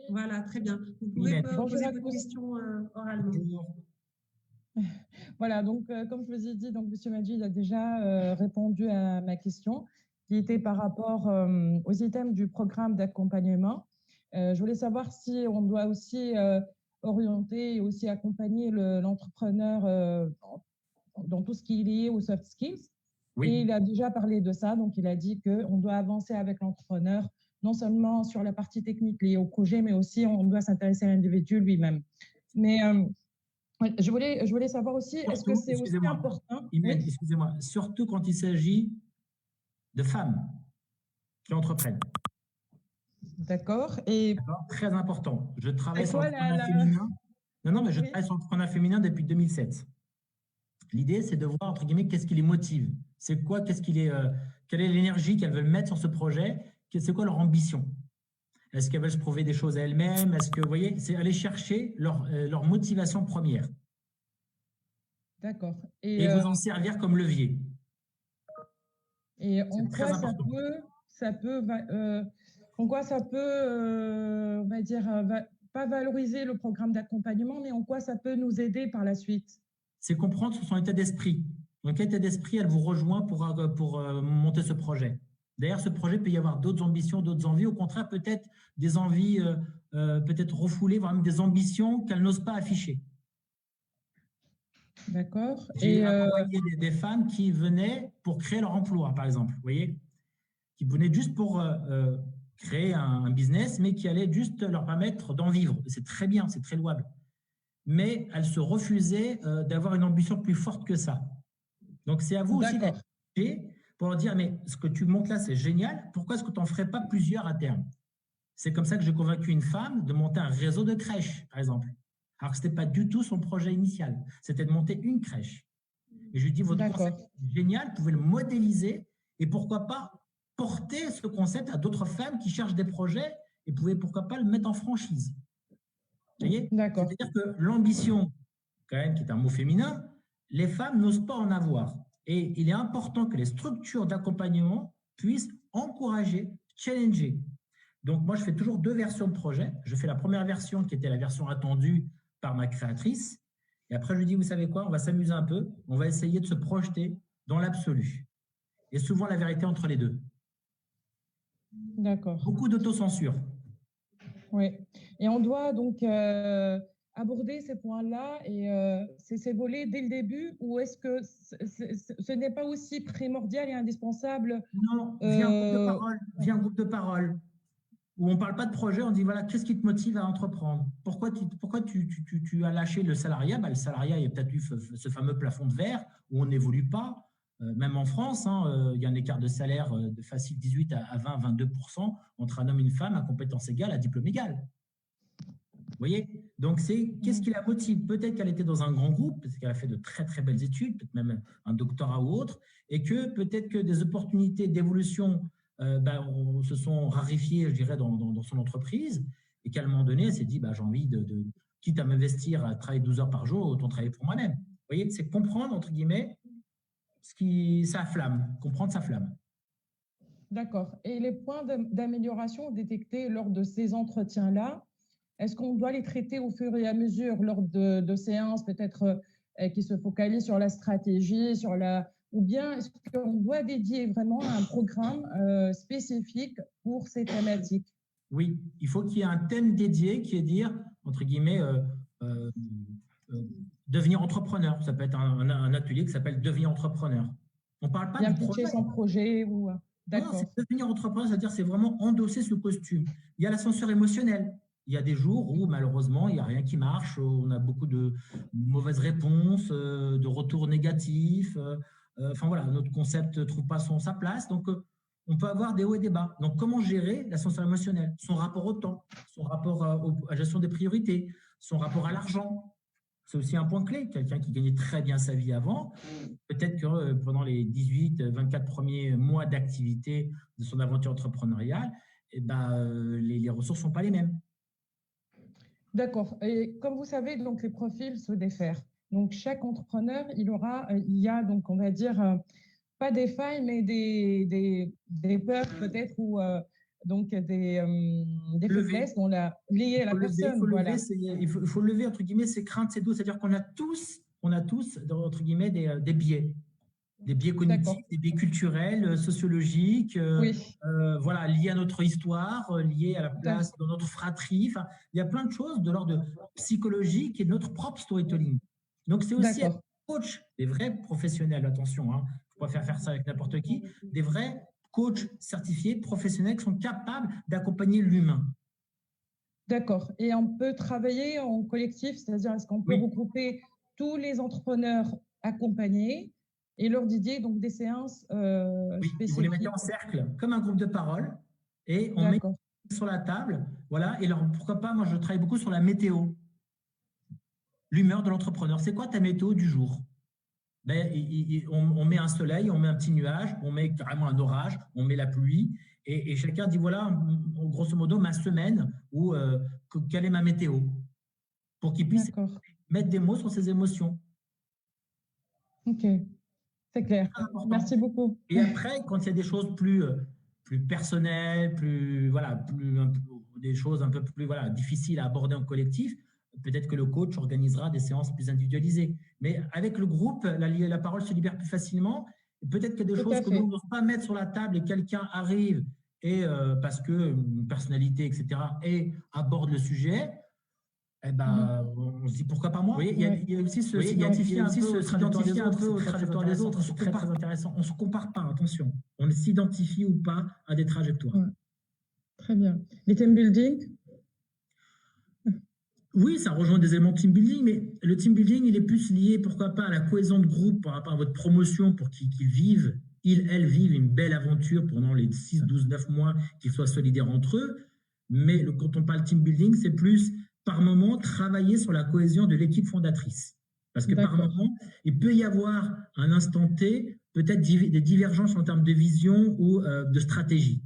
Voilà, très bien. Vous pouvez poser votre question oralement. Voilà, donc comme je vous ai dit, donc M. Majid a déjà répondu à ma question qui était par rapport aux items du programme d'accompagnement. Je voulais savoir si on doit aussi orienter et aussi accompagner l'entrepreneur dans tout ce qui est lié aux soft skills. Oui. Et il a déjà parlé de ça, donc il a dit qu'on doit avancer avec l'entrepreneur, non seulement sur la partie technique liée au projet, mais aussi on doit s'intéresser à l'individu lui-même. Mais je voulais savoir aussi, est-ce que c'est aussi important? Imen, excusez-moi, surtout quand il s'agit de femmes qui entreprennent. D'accord. Et très important. Je travaille sur l'entrepreneuriat féminin. Non, mais je travaille sur l'entrepreneuriat féminin depuis 2007. L'idée, c'est de voir, entre guillemets, qu'est-ce qui les motive. C'est quoi, quelle est l'énergie qu'elles veulent mettre sur ce projet? C'est quoi leur ambition? Est-ce qu'elles veulent se prouver des choses à elles-mêmes? Est-ce que, vous voyez, c'est aller chercher leur motivation première. D'accord. Et vous en servir comme levier. Et en quoi ça peut, on va dire, pas valoriser le programme d'accompagnement, mais en quoi ça peut nous aider par la suite? C'est comprendre son état d'esprit. Dans quel état d'esprit elle vous rejoint pour monter ce projet. Derrière ce projet, il peut y avoir d'autres ambitions, d'autres envies. Au contraire, peut-être des envies peut-être refoulées, voire même des ambitions qu'elle n'ose pas afficher. D'accord. J'ai accompagné des femmes qui venaient pour créer leur emploi, par exemple. Vous voyez, qui venaient juste pour créer un business, mais qui allait juste leur permettre d'en vivre. C'est très bien, c'est très louable. Mais elles se refusaient d'avoir une ambition plus forte que ça. Donc, c'est à vous aussi d'être pour leur dire, mais ce que tu montes là, c'est génial. Pourquoi est-ce que tu n'en ferais pas plusieurs à terme? C'est comme ça que j'ai convaincu une femme de monter un réseau de crèches, par exemple. Alors que ce n'était pas du tout son projet initial. C'était de monter une crèche. Et je lui dis, votre concept est génial, vous pouvez le modéliser et pourquoi pas porter ce concept à d'autres femmes qui cherchent des projets et pouvez pourquoi pas le mettre en franchise. Vous voyez? C'est-à-dire que l'ambition, quand même, qui est un mot féminin, les femmes n'osent pas en avoir. Et il est important que les structures d'accompagnement puissent encourager, challenger. Donc, moi, je fais toujours 2 versions de projet. Je fais la première version qui était la version attendue par ma créatrice. Et après, je lui dis, vous savez quoi, on va s'amuser un peu. On va essayer de se projeter dans l'absolu. Et souvent, la vérité entre les deux. D'accord. Beaucoup d'autocensure. Oui. Et on doit donc aborder ces points-là et ces volets dès le début, ou est-ce que ce n'est pas aussi primordial et indispensable? Non, via un groupe de parole. où on ne parle pas de projet, on dit voilà, qu'est-ce qui te motive à entreprendre? Pourquoi tu as lâché le salariat? Le salariat, il y a peut-être eu ce fameux plafond de verre où on n'évolue pas. Même en France, il y a un écart de salaire de facile 18 à 20-22% entre un homme et une femme à compétence égale, à diplôme égal. Vous voyez? Donc, qu'est-ce qui la motive? Peut-être qu'elle était dans un grand groupe, parce qu'elle a fait de très, très belles études, peut-être même un doctorat ou autre, et que peut-être que des opportunités d'évolution se sont raréfiées, je dirais, dans son entreprise, et qu'à un moment donné, elle s'est dit, j'ai envie quitte à m'investir, à travailler 12 heures par jour, autant travailler pour moi-même. Vous voyez? C'est comprendre, entre guillemets, sa flamme, comprendre sa flamme. D'accord. Et les points d'amélioration détectés lors de ces entretiens-là, est-ce qu'on doit les traiter au fur et à mesure lors de séances, peut-être qui se focalisent sur la stratégie, ou bien est-ce qu'on doit dédier vraiment un programme spécifique pour ces thématiques? Oui, il faut qu'il y ait un thème dédié qui est dire, entre guillemets, devenir entrepreneur. Ça peut être un atelier qui s'appelle devenir entrepreneur. On ne parle pas bien du projet. Son projet ou… Non, c'est devenir entrepreneur, c'est-à-dire c'est vraiment endosser ce costume. Il y a l'ascenseur émotionnel. Il y a des jours où malheureusement il n'y a rien qui marche, on a beaucoup de mauvaises réponses, de retours négatifs. Enfin voilà, notre concept ne trouve pas sa place. Donc on peut avoir des hauts et des bas. Donc comment gérer l'ascenseur émotionnel? Son rapport au temps, son rapport à la gestion des priorités, son rapport à l'argent. C'est aussi un point clé. Quelqu'un qui gagnait très bien sa vie avant, peut-être que pendant les 18-24 premiers mois d'activité de son aventure entrepreneuriale, les ressources ne sont pas les mêmes. D'accord. Et comme vous savez, donc les profils se diffèrent. Donc chaque entrepreneur, il y a donc on va dire pas des failles, mais des peurs peut-être ou donc des faiblesses liées à la personne. Il faut lever entre guillemets ses craintes, ses doutes. C'est-à-dire qu'on a tous entre guillemets des biais. Des biais cognitifs, des biais culturels, sociologiques, voilà, liés à notre histoire, liés à la place de notre fratrie. Enfin, il y a plein de choses de l'ordre psychologique et de notre propre storytelling. Donc, c'est aussi un coach, des vrais professionnels, attention, il ne faut pas faire ça avec n'importe qui, des vrais coachs certifiés, professionnels qui sont capables d'accompagner l'humain. D'accord. Et on peut travailler en collectif, c'est-à-dire est-ce qu'on peut regrouper tous les entrepreneurs accompagnés et leur dédier donc des séances spécifiques. Vous les mettez en cercle, comme un groupe de parole, et on met sur la table, voilà. Et alors, pourquoi pas, moi, je travaille beaucoup sur la météo, l'humeur de l'entrepreneur. C'est quoi ta météo du jour? On met un soleil, on met un petit nuage, on met carrément un orage, on met la pluie, et chacun dit voilà, grosso modo, ma semaine ou quelle est ma météo, pour qu'il puisse mettre des mots sur ses émotions. Ok. C'est clair. Merci beaucoup. Et après, quand il y a des choses plus personnelles, des choses un peu plus difficiles à aborder en collectif, peut-être que le coach organisera des séances plus individualisées. Mais avec le groupe, la parole se libère plus facilement. Peut-être qu'il y a des choses que nous n'osons pas mettre sur la table et quelqu'un arrive et parce qu'une personnalité, etc., et aborde le sujet. On se dit pourquoi pas moi. Vous voyez, il y a aussi s'identifier un peu aux trajectoires des autres. C'est très, très intéressant. On ne se compare pas, attention. On s'identifie ou pas à des trajectoires. Ouais. Très bien. Les team building? Oui, ça rejoint des éléments de team building, mais le team building, il est plus lié, pourquoi pas, à la cohésion de groupe par rapport à votre promotion pour qu'ils vivent, elles vivent une belle aventure pendant les 6, 12, 9 mois, qu'ils soient solidaires entre eux. Mais quand on parle team building, c'est plus par moment, travailler sur la cohésion de l'équipe fondatrice. Parce que par moment, il peut y avoir un instant T, peut-être des divergences en termes de vision ou de stratégie.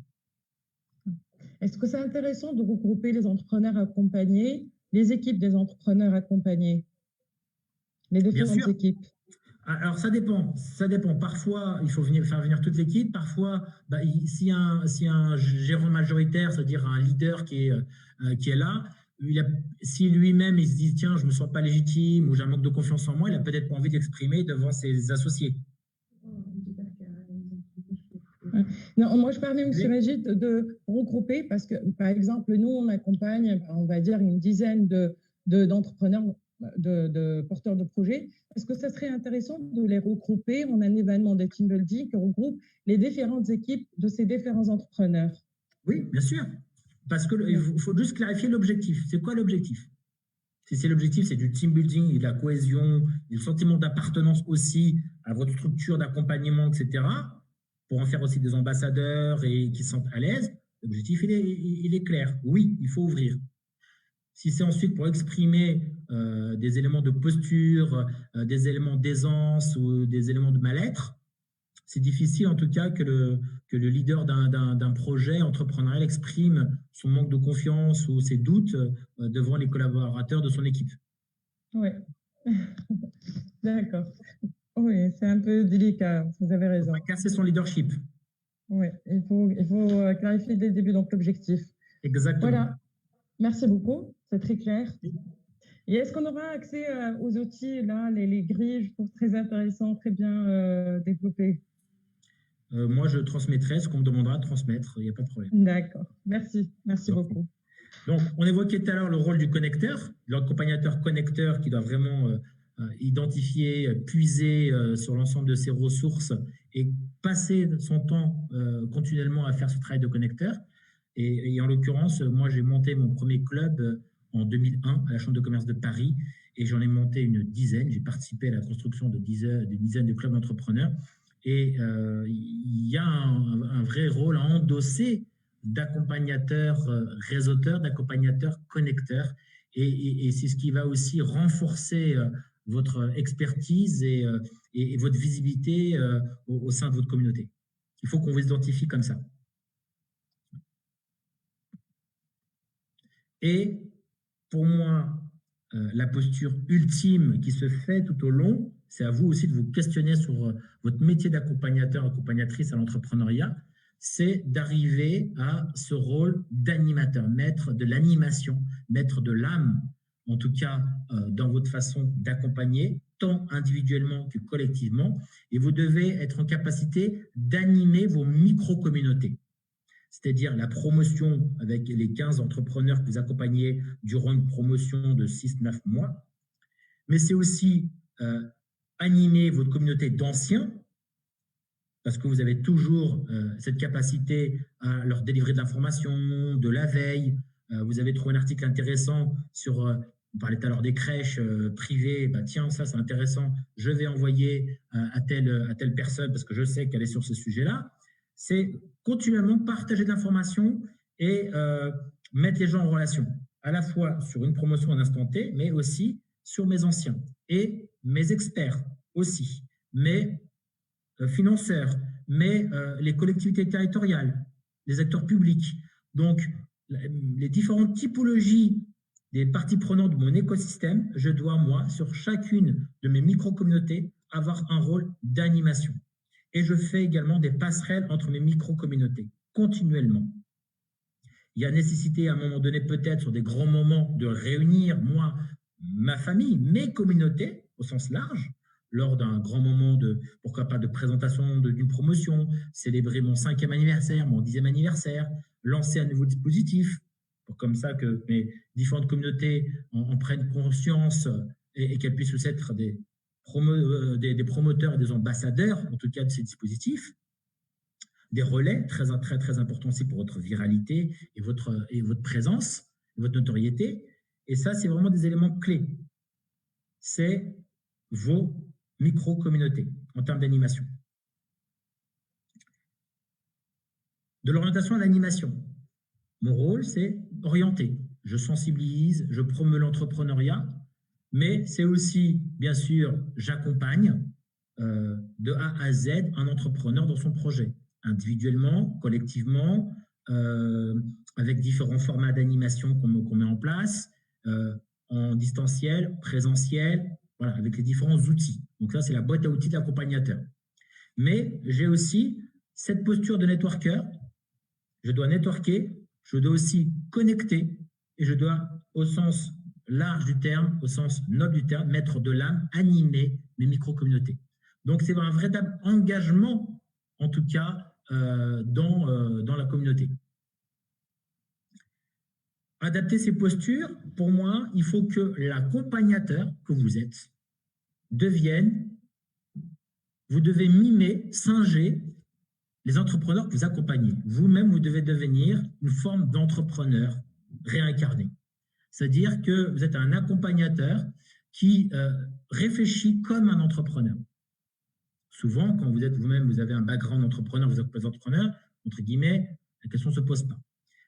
Est-ce que c'est intéressant de regrouper les entrepreneurs accompagnés, les équipes des entrepreneurs accompagnés, les différentes équipes? Alors, ça dépend. Parfois, il faut faire venir toute l'équipe. Parfois, s'il y a un gérant majoritaire, c'est-à-dire un leader qui est là, si lui-même il se dit tiens, je ne me sens pas légitime ou j'ai un manque de confiance en moi, il n'a peut-être pas envie de l'exprimer devant ses associés. Non, moi je parlais, M. Magid, de regrouper parce que, par exemple, nous on accompagne, on va dire, une dizaine d'entrepreneurs, de porteurs de projets. Est-ce que ça serait intéressant de les regrouper en un événement de team building qui regroupe les différentes équipes de ces différents entrepreneurs? Oui, bien sûr. Parce qu'il faut juste clarifier l'objectif. C'est quoi l'objectif? Si l'objectif, c'est du team building et de la cohésion, et le sentiment d'appartenance aussi à votre structure d'accompagnement, etc., pour en faire aussi des ambassadeurs et qui se sentent à l'aise, l'objectif, il est clair. Oui, il faut ouvrir. Si c'est ensuite pour exprimer des éléments de posture, des éléments d'aisance ou des éléments de mal-être, c'est difficile en tout cas que le leader d'un projet entrepreneurial exprime son manque de confiance ou ses doutes devant les collaborateurs de son équipe. Oui, d'accord. Oui, c'est un peu délicat, vous avez raison. Il faut pas casser son leadership. Oui, il faut clarifier dès le début donc l'objectif. Exactement. Voilà, merci beaucoup, c'est très clair. Et est-ce qu'on aura accès aux outils, là, les grilles, je trouve très intéressant, très bien développé. Moi, je transmettrai ce qu'on me demandera de transmettre, il n'y a pas de problème. D'accord, merci beaucoup. Donc, on évoquait tout à l'heure le rôle du connecteur, l'accompagnateur connecteur qui doit vraiment identifier, puiser sur l'ensemble de ses ressources et passer son temps continuellement à faire ce travail de connecteur. Et en l'occurrence, moi, j'ai monté mon premier club en 2001 à la Chambre de commerce de Paris et j'en ai monté une dizaine. J'ai participé à la construction d'une dizaine de clubs d'entrepreneurs. Et il y a un vrai rôle à endosser d'accompagnateur réseauteur, d'accompagnateur connecteur. Et c'est ce qui va aussi renforcer votre expertise et votre visibilité au sein de votre communauté. Il faut qu'on vous identifie comme ça. Et pour moi, la posture ultime qui se fait tout au long, c'est à vous aussi de vous questionner sur votre métier d'accompagnateur, accompagnatrice à l'entrepreneuriat, c'est d'arriver à ce rôle d'animateur, maître de l'animation, maître de l'âme, en tout cas dans votre façon d'accompagner, tant individuellement que collectivement, et vous devez être en capacité d'animer vos micro-communautés. C'est-à-dire la promotion avec les 15 entrepreneurs que vous accompagnez durant une promotion de 6-9 mois, mais c'est aussi animer votre communauté d'anciens, parce que vous avez toujours cette capacité à leur délivrer de l'information, de la veille. Vous avez trouvé un article intéressant sur, on parlait tout à l'heure des crèches privées, bah, tiens, ça c'est intéressant, je vais envoyer à telle personne parce que je sais qu'elle est sur ce sujet-là. C'est continuellement partager de l'information et mettre les gens en relation, à la fois sur une promotion à l'instant T, mais aussi sur mes anciens et mes experts aussi, mes financeurs, mais les collectivités territoriales, les acteurs publics. Donc, les différentes typologies des parties prenantes de mon écosystème, je dois, moi, sur chacune de mes micro-communautés, avoir un rôle d'animation. Et je fais également des passerelles entre mes micro-communautés, continuellement. Il y a nécessité à un moment donné, peut-être sur des grands moments, de réunir, moi, ma famille, mes communautés, au sens large, lors d'un grand moment de, pourquoi pas, de présentation d'une promotion, célébrer mon 5e anniversaire, mon 10e anniversaire, lancer un nouveau dispositif, pour comme ça que mes différentes communautés en prennent conscience et qu'elles puissent aussi être des promoteurs et des ambassadeurs, en tout cas de ces dispositifs, des relais très importants aussi pour votre viralité et votre présence, et votre notoriété. Et ça, c'est vraiment des éléments clés. C'est vos micro-communautés en termes d'animation. De l'orientation à l'animation. Mon rôle, c'est orienter. Je sensibilise, je promeux l'entrepreneuriat, mais c'est aussi, bien sûr, j'accompagne de A à Z un entrepreneur dans son projet, individuellement, collectivement, avec différents formats d'animation qu'on met en place, en distanciel, présentiel, voilà, avec les différents outils. Donc ça, c'est la boîte à outils de l'accompagnateur. Mais j'ai aussi cette posture de networker. Je dois networker, je dois aussi connecter et je dois, au sens large du terme, au sens noble du terme, mettre de l'âme, animer mes micro-communautés. Donc, c'est un véritable engagement, en tout cas, dans la communauté. Adapter ces postures, pour moi, il faut que l'accompagnateur que vous êtes devienne, vous devez mimer, singer les entrepreneurs que vous accompagnez. Vous-même, vous devez devenir une forme d'entrepreneur réincarné. C'est-à-dire que vous êtes un accompagnateur qui réfléchit comme un entrepreneur. Souvent, quand vous êtes vous-même, vous avez un background entrepreneur, vous êtes pas entrepreneur, entre guillemets, la question ne se pose pas.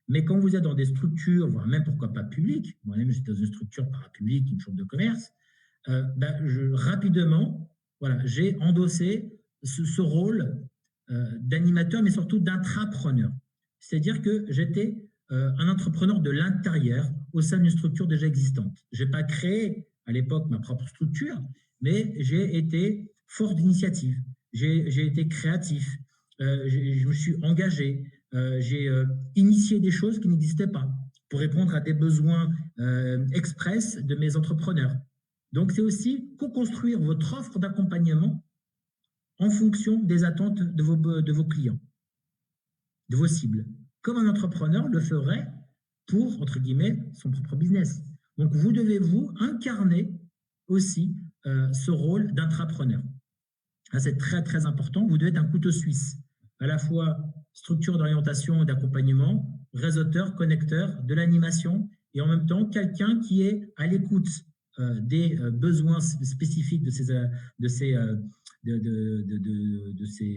Mais quand vous êtes dans des structures, voire même pourquoi pas publiques, moi-même j'étais dans une structure parapublique, une chambre de commerce, rapidement, voilà, j'ai endossé ce rôle d'animateur, mais surtout d'intrapreneur. C'est-à-dire que j'étais un entrepreneur de l'intérieur au sein d'une structure déjà existante. Je n'ai pas créé à l'époque ma propre structure, mais j'ai été fort d'initiative, j'ai été créatif, je me suis engagé, j'ai initié des choses qui n'existaient pas pour répondre à des besoins express de mes entrepreneurs. Donc, c'est aussi co-construire votre offre d'accompagnement en fonction des attentes de vos clients, de vos cibles, comme un entrepreneur le ferait pour, entre guillemets, son propre business. Donc, vous devez vous incarner aussi ce rôle d'intrapreneur. C'est très, très important. Vous devez être un couteau suisse, à la fois structure d'orientation et d'accompagnement, réseauteur, connecteur, de l'animation, et en même temps, quelqu'un qui est à l'écoute des besoins spécifiques de ces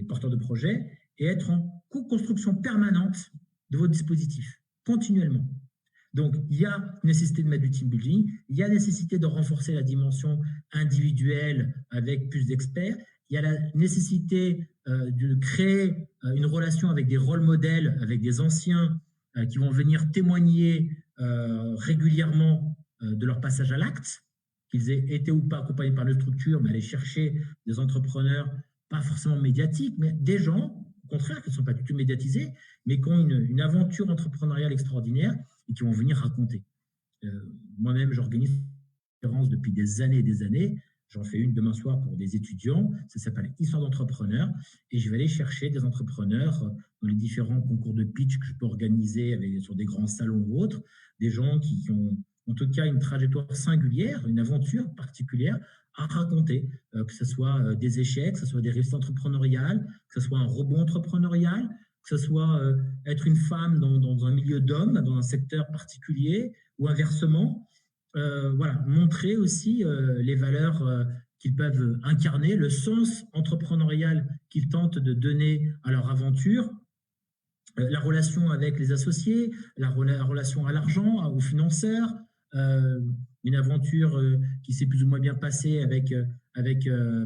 porteurs de projets et être en co-construction permanente de votre dispositif, continuellement. Donc, il y a nécessité de mettre du team building, il y a nécessité de renforcer la dimension individuelle avec plus d'experts, il y a la nécessité de créer une relation avec des rôles modèles, avec des anciens qui vont venir témoigner régulièrement de leur passage à l'acte, qu'ils aient été ou pas accompagnés par une structure, mais aller chercher des entrepreneurs, pas forcément médiatiques, mais des gens, au contraire, qui ne sont pas du tout médiatisés, mais qui ont une aventure entrepreneuriale extraordinaire et qui vont venir raconter. Moi-même, j'organise des conférences depuis des années et des années. J'en fais une demain soir pour des étudiants. Ça s'appelle Histoire d'entrepreneurs. Et je vais aller chercher des entrepreneurs dans les différents concours de pitch que je peux organiser sur des grands salons ou autres. Des gens qui ont en tout cas une trajectoire singulière, une aventure particulière à raconter, que ce soit des échecs, que ce soit des réussites entrepreneuriales, que ce soit un rebond entrepreneurial, que ce soit être une femme dans un milieu d'hommes, dans un secteur particulier, ou inversement. Voilà, montrer aussi les valeurs qu'ils peuvent incarner, le sens entrepreneurial qu'ils tentent de donner à leur aventure, la relation avec les associés, la relation à l'argent, aux financeurs, une aventure qui s'est plus ou moins bien passée avec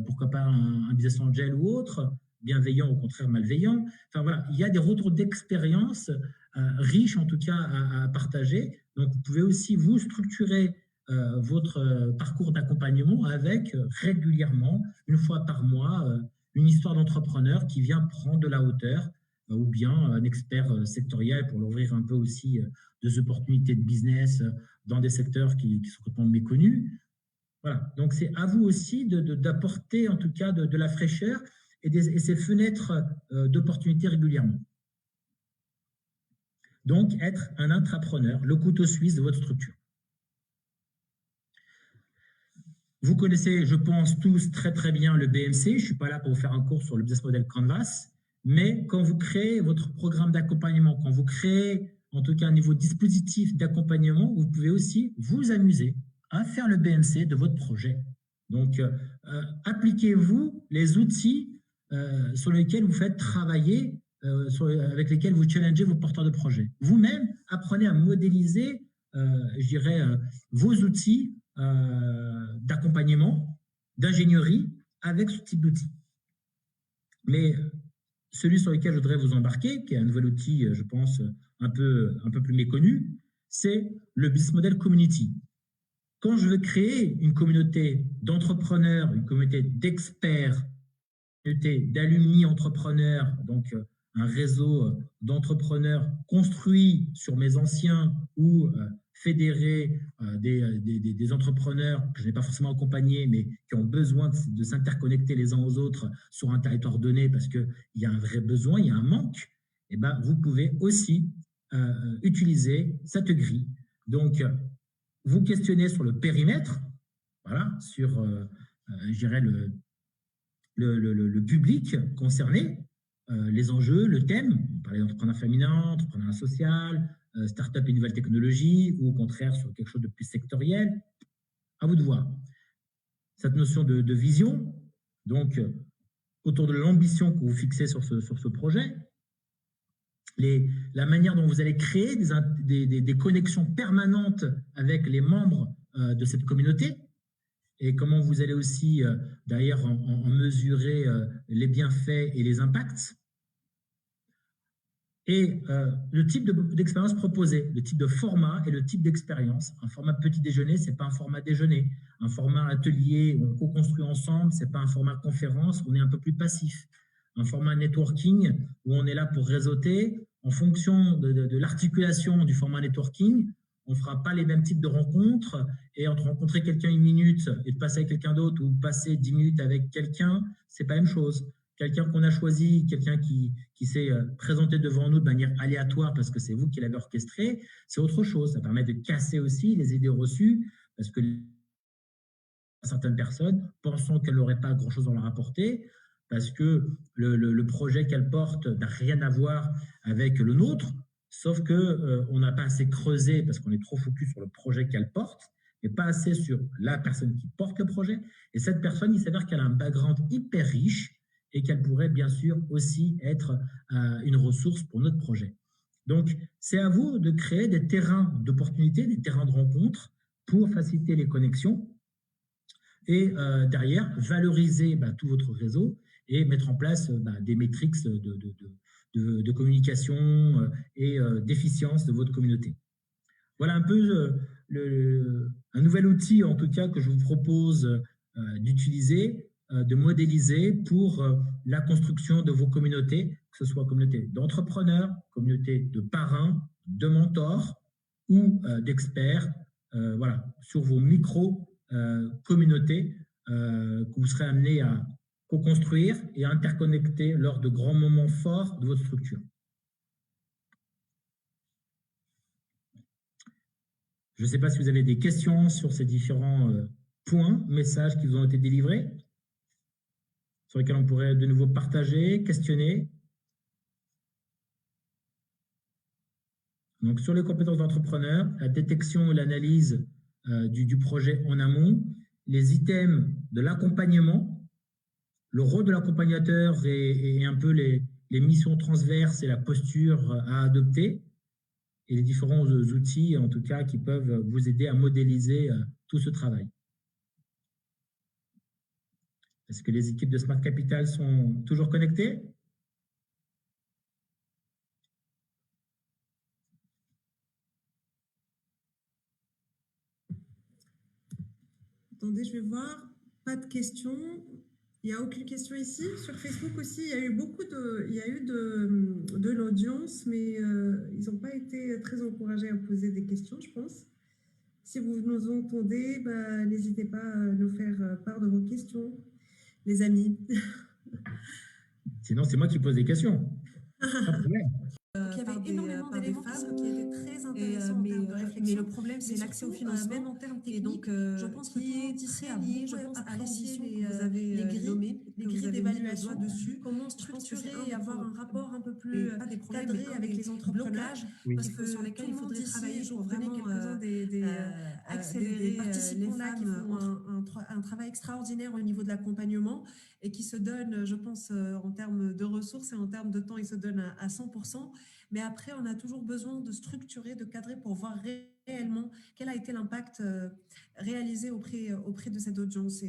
pourquoi pas un business angel ou autre, bienveillant, au contraire malveillant. Enfin voilà, il y a des retours d'expérience riches en tout cas à partager. Donc vous pouvez aussi vous structurer votre parcours d'accompagnement avec régulièrement, une fois par mois, une histoire d'entrepreneur qui vient prendre de la hauteur, ou bien un expert sectoriel pour l'ouvrir un peu aussi des opportunités de business dans des secteurs qui sont complètement méconnus. Voilà, donc c'est à vous aussi d'apporter en tout cas de la fraîcheur et ces fenêtres d'opportunités régulièrement. Donc, être un intrapreneur, le couteau suisse de votre structure. Vous connaissez, je pense, tous très très bien le BMC. Je ne suis pas là pour vous faire un cours sur le business model Canvas, mais quand vous créez votre programme d'accompagnement, quand vous créez en tout cas un niveau dispositif d'accompagnement, vous pouvez aussi vous amuser à faire le BMC de votre projet. Donc, appliquez-vous les outils sur lesquels vous faites travailler, avec lesquels vous challengez vos porteurs de projet. Vous-même, apprenez à modéliser, je dirais, vos outils d'accompagnement, d'ingénierie avec ce type d'outils. Mais celui sur lequel je voudrais vous embarquer, qui est un nouvel outil, je pense, un peu plus méconnu, c'est le Business Model Community. Quand je veux créer une communauté d'entrepreneurs, une communauté d'experts, une communauté d'alumni entrepreneurs, donc un réseau d'entrepreneurs construit sur mes anciens ou fédérer des entrepreneurs que je n'ai pas forcément accompagnés, mais qui ont besoin de s'interconnecter les uns aux autres sur un territoire donné parce qu'il y a un vrai besoin, il y a un manque, et ben, vous pouvez aussi utiliser cette grille. Donc, vous questionnez sur le périmètre, voilà, sur, je dirais, le public concerné, les enjeux, le thème. On parlait d'entrepreneuriat féminin, entrepreneuriat social, start-up et nouvelles technologies, ou au contraire sur quelque chose de plus sectoriel. À vous de voir. Cette notion de vision, donc autour de l'ambition que vous fixez sur ce projet, la manière dont vous allez créer des connexions permanentes avec les membres de cette communauté, et comment vous allez aussi, d'ailleurs, en mesurer les bienfaits et les impacts, et le type d'expérience proposée, le type de format et le type d'expérience. Un format petit déjeuner, ce n'est pas un format déjeuner. Un format atelier où on co-construit ensemble, ce n'est pas un format conférence, on est un peu plus passif. Un format networking où on est là pour réseauter. En fonction de l'articulation du format networking, on ne fera pas les mêmes types de rencontres. Et entre rencontrer quelqu'un 1 minute et de passer avec quelqu'un d'autre ou passer 10 minutes avec quelqu'un, ce n'est pas la même chose. Quelqu'un qu'on a choisi, quelqu'un qui s'est présenté devant nous de manière aléatoire parce que c'est vous qui l'avez orchestré, c'est autre chose. Ça permet de casser aussi les idées reçues parce que certaines personnes pensant qu'elles n'auraient pas grand-chose à leur apporter parce que le projet qu'elles portent n'a rien à voir avec le nôtre, sauf qu'on n'a pas assez creusé parce qu'on est trop focus sur le projet qu'elles portent et pas assez sur la personne qui porte le projet. Et cette personne, il s'avère qu'elle a un background hyper riche et qu'elle pourrait bien sûr aussi être une ressource pour notre projet. Donc, c'est à vous de créer des terrains d'opportunités, des terrains de rencontre pour faciliter les connexions et derrière, valoriser tout votre réseau et mettre en place des métriques de communication et d'efficience de votre communauté. Voilà un peu un nouvel outil, en tout cas, que je vous propose d'utiliser, de modéliser pour la construction de vos communautés, que ce soit communauté d'entrepreneurs, communauté de parrains, de mentors ou d'experts, voilà, sur vos micro-communautés que vous serez amenés à co-construire et à interconnecter lors de grands moments forts de votre structure. Je ne sais pas si vous avez des questions sur ces différents points, messages qui vous ont été délivrés, sur lesquels on pourrait de nouveau partager, questionner. Donc, sur les compétences d'entrepreneur, la détection et l'analyse du projet en amont, les items de l'accompagnement, le rôle de l'accompagnateur et un peu les missions transverses et la posture à adopter, et les différents outils, en tout cas, qui peuvent vous aider à modéliser tout ce travail. Est-ce que les équipes de Smart Capital sont toujours connectées? Attendez, je vais voir. Pas de questions. Il n'y a aucune question ici. Sur Facebook aussi, il y a eu de l'audience, mais ils n'ont pas été très encouragés à poser des questions, je pense. Si vous nous entendez, n'hésitez pas à nous faire part de vos questions, les amis. Sinon, c'est moi qui pose des questions. Pas de problème. Il y avait énormément d'éléments qui étaient très intéressants en termes de réflexion. Mais le problème, c'est l'accès au financement, même en termes techniques. Et donc, je pense que qui est très lié, je pense, à l'ambition que vous avez nommée, les grilles d'évaluation dessus. Comment structurer et avoir un rapport un peu plus cadré avec les entrepreneurs, parce que sur lesquels il faudrait travailler pour vraiment accélérer les femmes qui font un travail extraordinaire au niveau de l'accompagnement et qui se donnent, je pense, en termes de ressources et en termes de temps, ils se donnent à 100%. Mais après, on a toujours besoin de structurer, de cadrer pour voir réellement quel a été l'impact réalisé auprès de cette audience.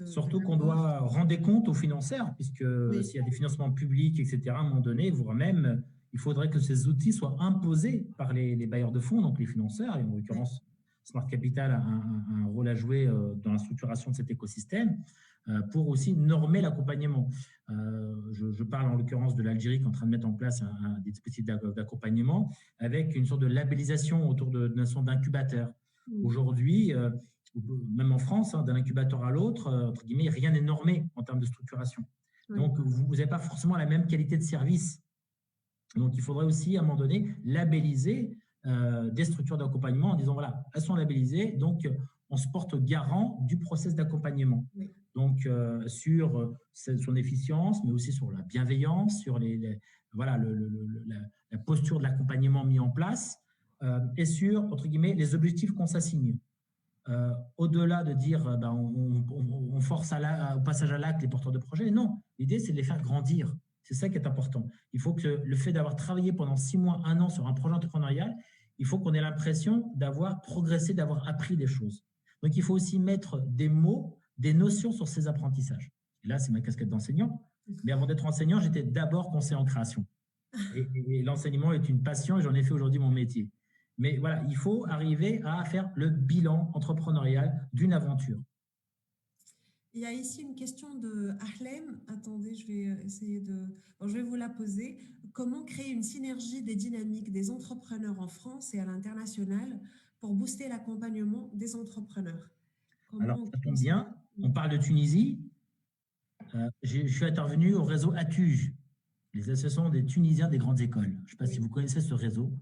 Surtout qu'on doit rendre des comptes aux financeurs, puisque s'il y a des financements publics, etc., à un moment donné, voire même, il faudrait que ces outils soient imposés par les bailleurs de fonds, donc les financeurs, et en l'occurrence, Smart Capital a un rôle à jouer dans la structuration de cet écosystème, pour aussi normer l'accompagnement. Je parle en l'occurrence de l'Algérie qui est en train de mettre en place des dispositifs d'accompagnement avec une sorte de labellisation autour de notion d'incubateur. Aujourd'hui, même en France, d'un incubateur à l'autre, entre guillemets, rien n'est normé en termes de structuration. Donc, vous n'avez pas forcément la même qualité de service. Donc, il faudrait aussi, à un moment donné, labelliser des structures d'accompagnement en disant, voilà, elles sont labellisées, donc on se porte garant du process d'accompagnement. Oui. Donc, sur son efficience, mais aussi sur la bienveillance, sur voilà, la posture de l'accompagnement mis en place et sur, entre guillemets, les objectifs qu'on s'assigne. Au-delà de dire on force au passage à l'acte les porteurs de projets, non. L'idée, c'est de les faire grandir. C'est ça qui est important. Il faut que le fait d'avoir travaillé pendant 6 mois, 1 an sur un projet entrepreneurial, il faut qu'on ait l'impression d'avoir progressé, d'avoir appris des choses. Donc, il faut aussi mettre des mots, des notions sur ces apprentissages. Et là, c'est ma casquette d'enseignant. Mais avant d'être enseignant, j'étais d'abord conseiller en création. Et l'enseignement est une passion et j'en ai fait aujourd'hui mon métier. Mais voilà, il faut arriver à faire le bilan entrepreneurial d'une aventure. Il y a ici une question de Ahlem. Attendez, je vais essayer de… Bon, je vais vous la poser. Comment créer une synergie des dynamiques des entrepreneurs en France et à l'international pour booster l'accompagnement des entrepreneurs? Alors, ça tombe bien. On parle de Tunisie. Je suis intervenu au réseau ATUJ, les associations des Tunisiens des grandes écoles. Je ne sais pas si vous connaissez ce réseau.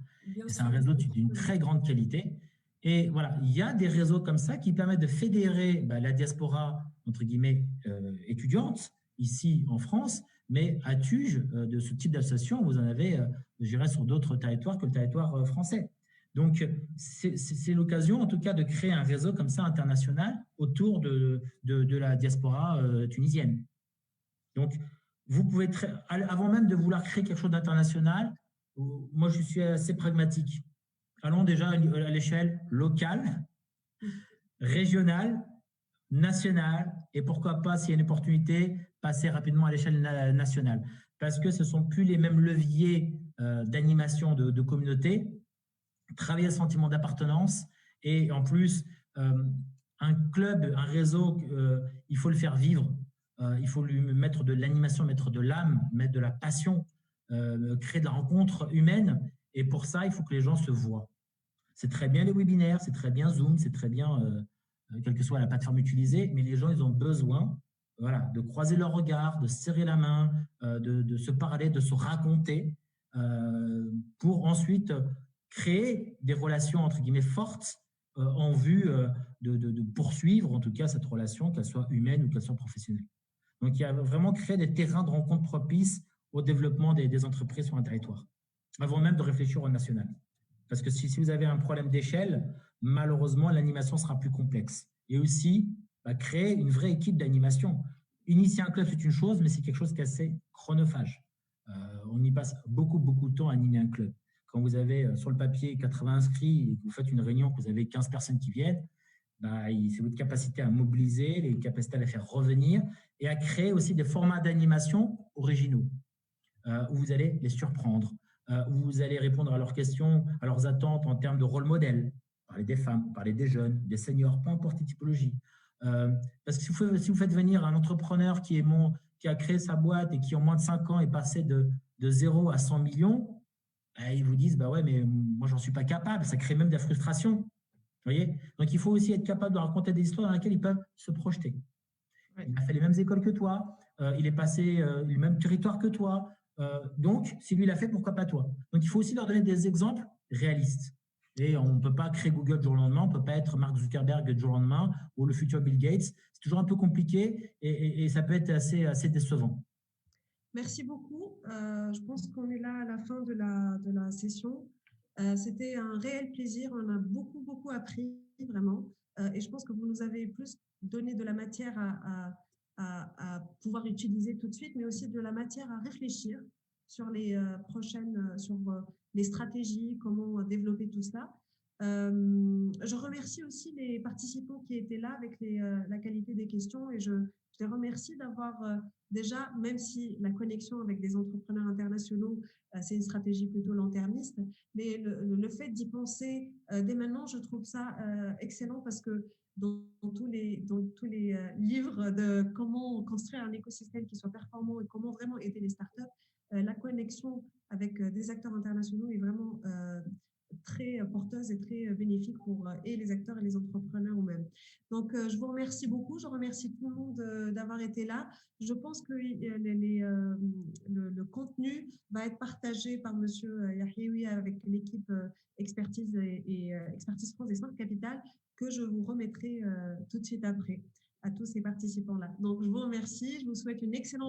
C'est un réseau d'une très grande qualité. Et voilà, il y a des réseaux comme ça qui permettent de fédérer la diaspora, entre guillemets, étudiante, ici en France, mais à Tuge, de ce type d'association, vous en avez, je dirais, sur d'autres territoires que le territoire français. Donc, c'est l'occasion, en tout cas, de créer un réseau comme ça international autour de la diaspora tunisienne. Donc, vous pouvez, avant même de vouloir créer quelque chose d'international, moi, je suis assez pragmatique. Allons déjà à l'échelle locale, régionale, nationale, et pourquoi pas, s'il y a une opportunité, passer rapidement à l'échelle nationale. Parce que ce ne sont plus les mêmes leviers d'animation de communauté, travailler le sentiment d'appartenance, et en plus, un club, un réseau, il faut le faire vivre, il faut lui mettre de l'animation, mettre de l'âme, mettre de la passion, créer de la rencontre humaine, et pour ça, il faut que les gens se voient. C'est très bien les webinaires, c'est très bien Zoom, c'est très bien, quelle que soit la plateforme utilisée, mais les gens, ils ont besoin de croiser leur regard, de serrer la main, de se parler, de se raconter, pour ensuite créer des relations, entre guillemets, fortes en vue de poursuivre, en tout cas, cette relation, qu'elle soit humaine ou qu'elle soit professionnelle. Donc, il y a vraiment créé des terrains de rencontre propices au développement des entreprises sur un territoire, avant même de réfléchir au national. Parce que si vous avez un problème d'échelle, malheureusement, l'animation sera plus complexe. Et aussi, créer une vraie équipe d'animation. Initier un club, c'est une chose, mais c'est quelque chose qui est assez chronophage. On y passe beaucoup, beaucoup de temps à animer un club. Quand vous avez sur le papier 80 inscrits et que vous faites une réunion, que vous avez 15 personnes qui viennent, c'est votre capacité à mobiliser, les capacités à les faire revenir et à créer aussi des formats d'animation originaux où vous allez les surprendre, où vous allez répondre à leurs questions, à leurs attentes en termes de rôle modèle. Parler des femmes, parler des jeunes, des seniors, peu importe les typologies. Parce que si vous faites venir un entrepreneur qui a créé sa boîte et qui en moins de 5 ans est passé de 0 à 100 millions, ils vous disent ouais, mais moi j'en suis pas capable. Ça crée même de la frustration. Vous voyez. Donc il faut aussi être capable de raconter des histoires dans lesquelles ils peuvent se projeter. Oui. Il a fait les mêmes écoles que toi, il est passé le même territoire que toi. Donc, si lui l'a fait, pourquoi pas toi? Donc, il faut aussi leur donner des exemples réalistes. Et on ne peut pas créer Google du jour au lendemain, on ne peut pas être Mark Zuckerberg du jour au lendemain ou le futur Bill Gates. C'est toujours un peu compliqué et ça peut être assez décevant. Merci beaucoup. Je pense qu'on est là à la fin de la session. C'était un réel plaisir. On a beaucoup, beaucoup appris, vraiment. Et je pense que vous nous avez plus donné de la matière à pouvoir utiliser tout de suite, mais aussi de la matière à réfléchir sur les sur les stratégies, comment développer tout cela. Je remercie aussi les participants qui étaient là avec la qualité des questions et je les remercie d'avoir déjà, même si la connexion avec des entrepreneurs internationaux, c'est une stratégie plutôt long-termiste, mais le fait d'y penser dès maintenant, je trouve ça excellent parce que dans tous les livres de comment construire un écosystème qui soit performant et comment vraiment aider les startups, la connexion avec des acteurs internationaux est vraiment très porteuse et très bénéfique pour et les acteurs et les entrepreneurs eux-mêmes. Donc, je vous remercie beaucoup. Je remercie tout le monde d'avoir été là. Je pense que le contenu va être partagé par Monsieur Yahyaoui avec l'équipe Expertise et Expertise France et Smart Capital que je vous remettrai tout de suite après à tous ces participants-là. Donc, je vous remercie. Je vous souhaite une excellente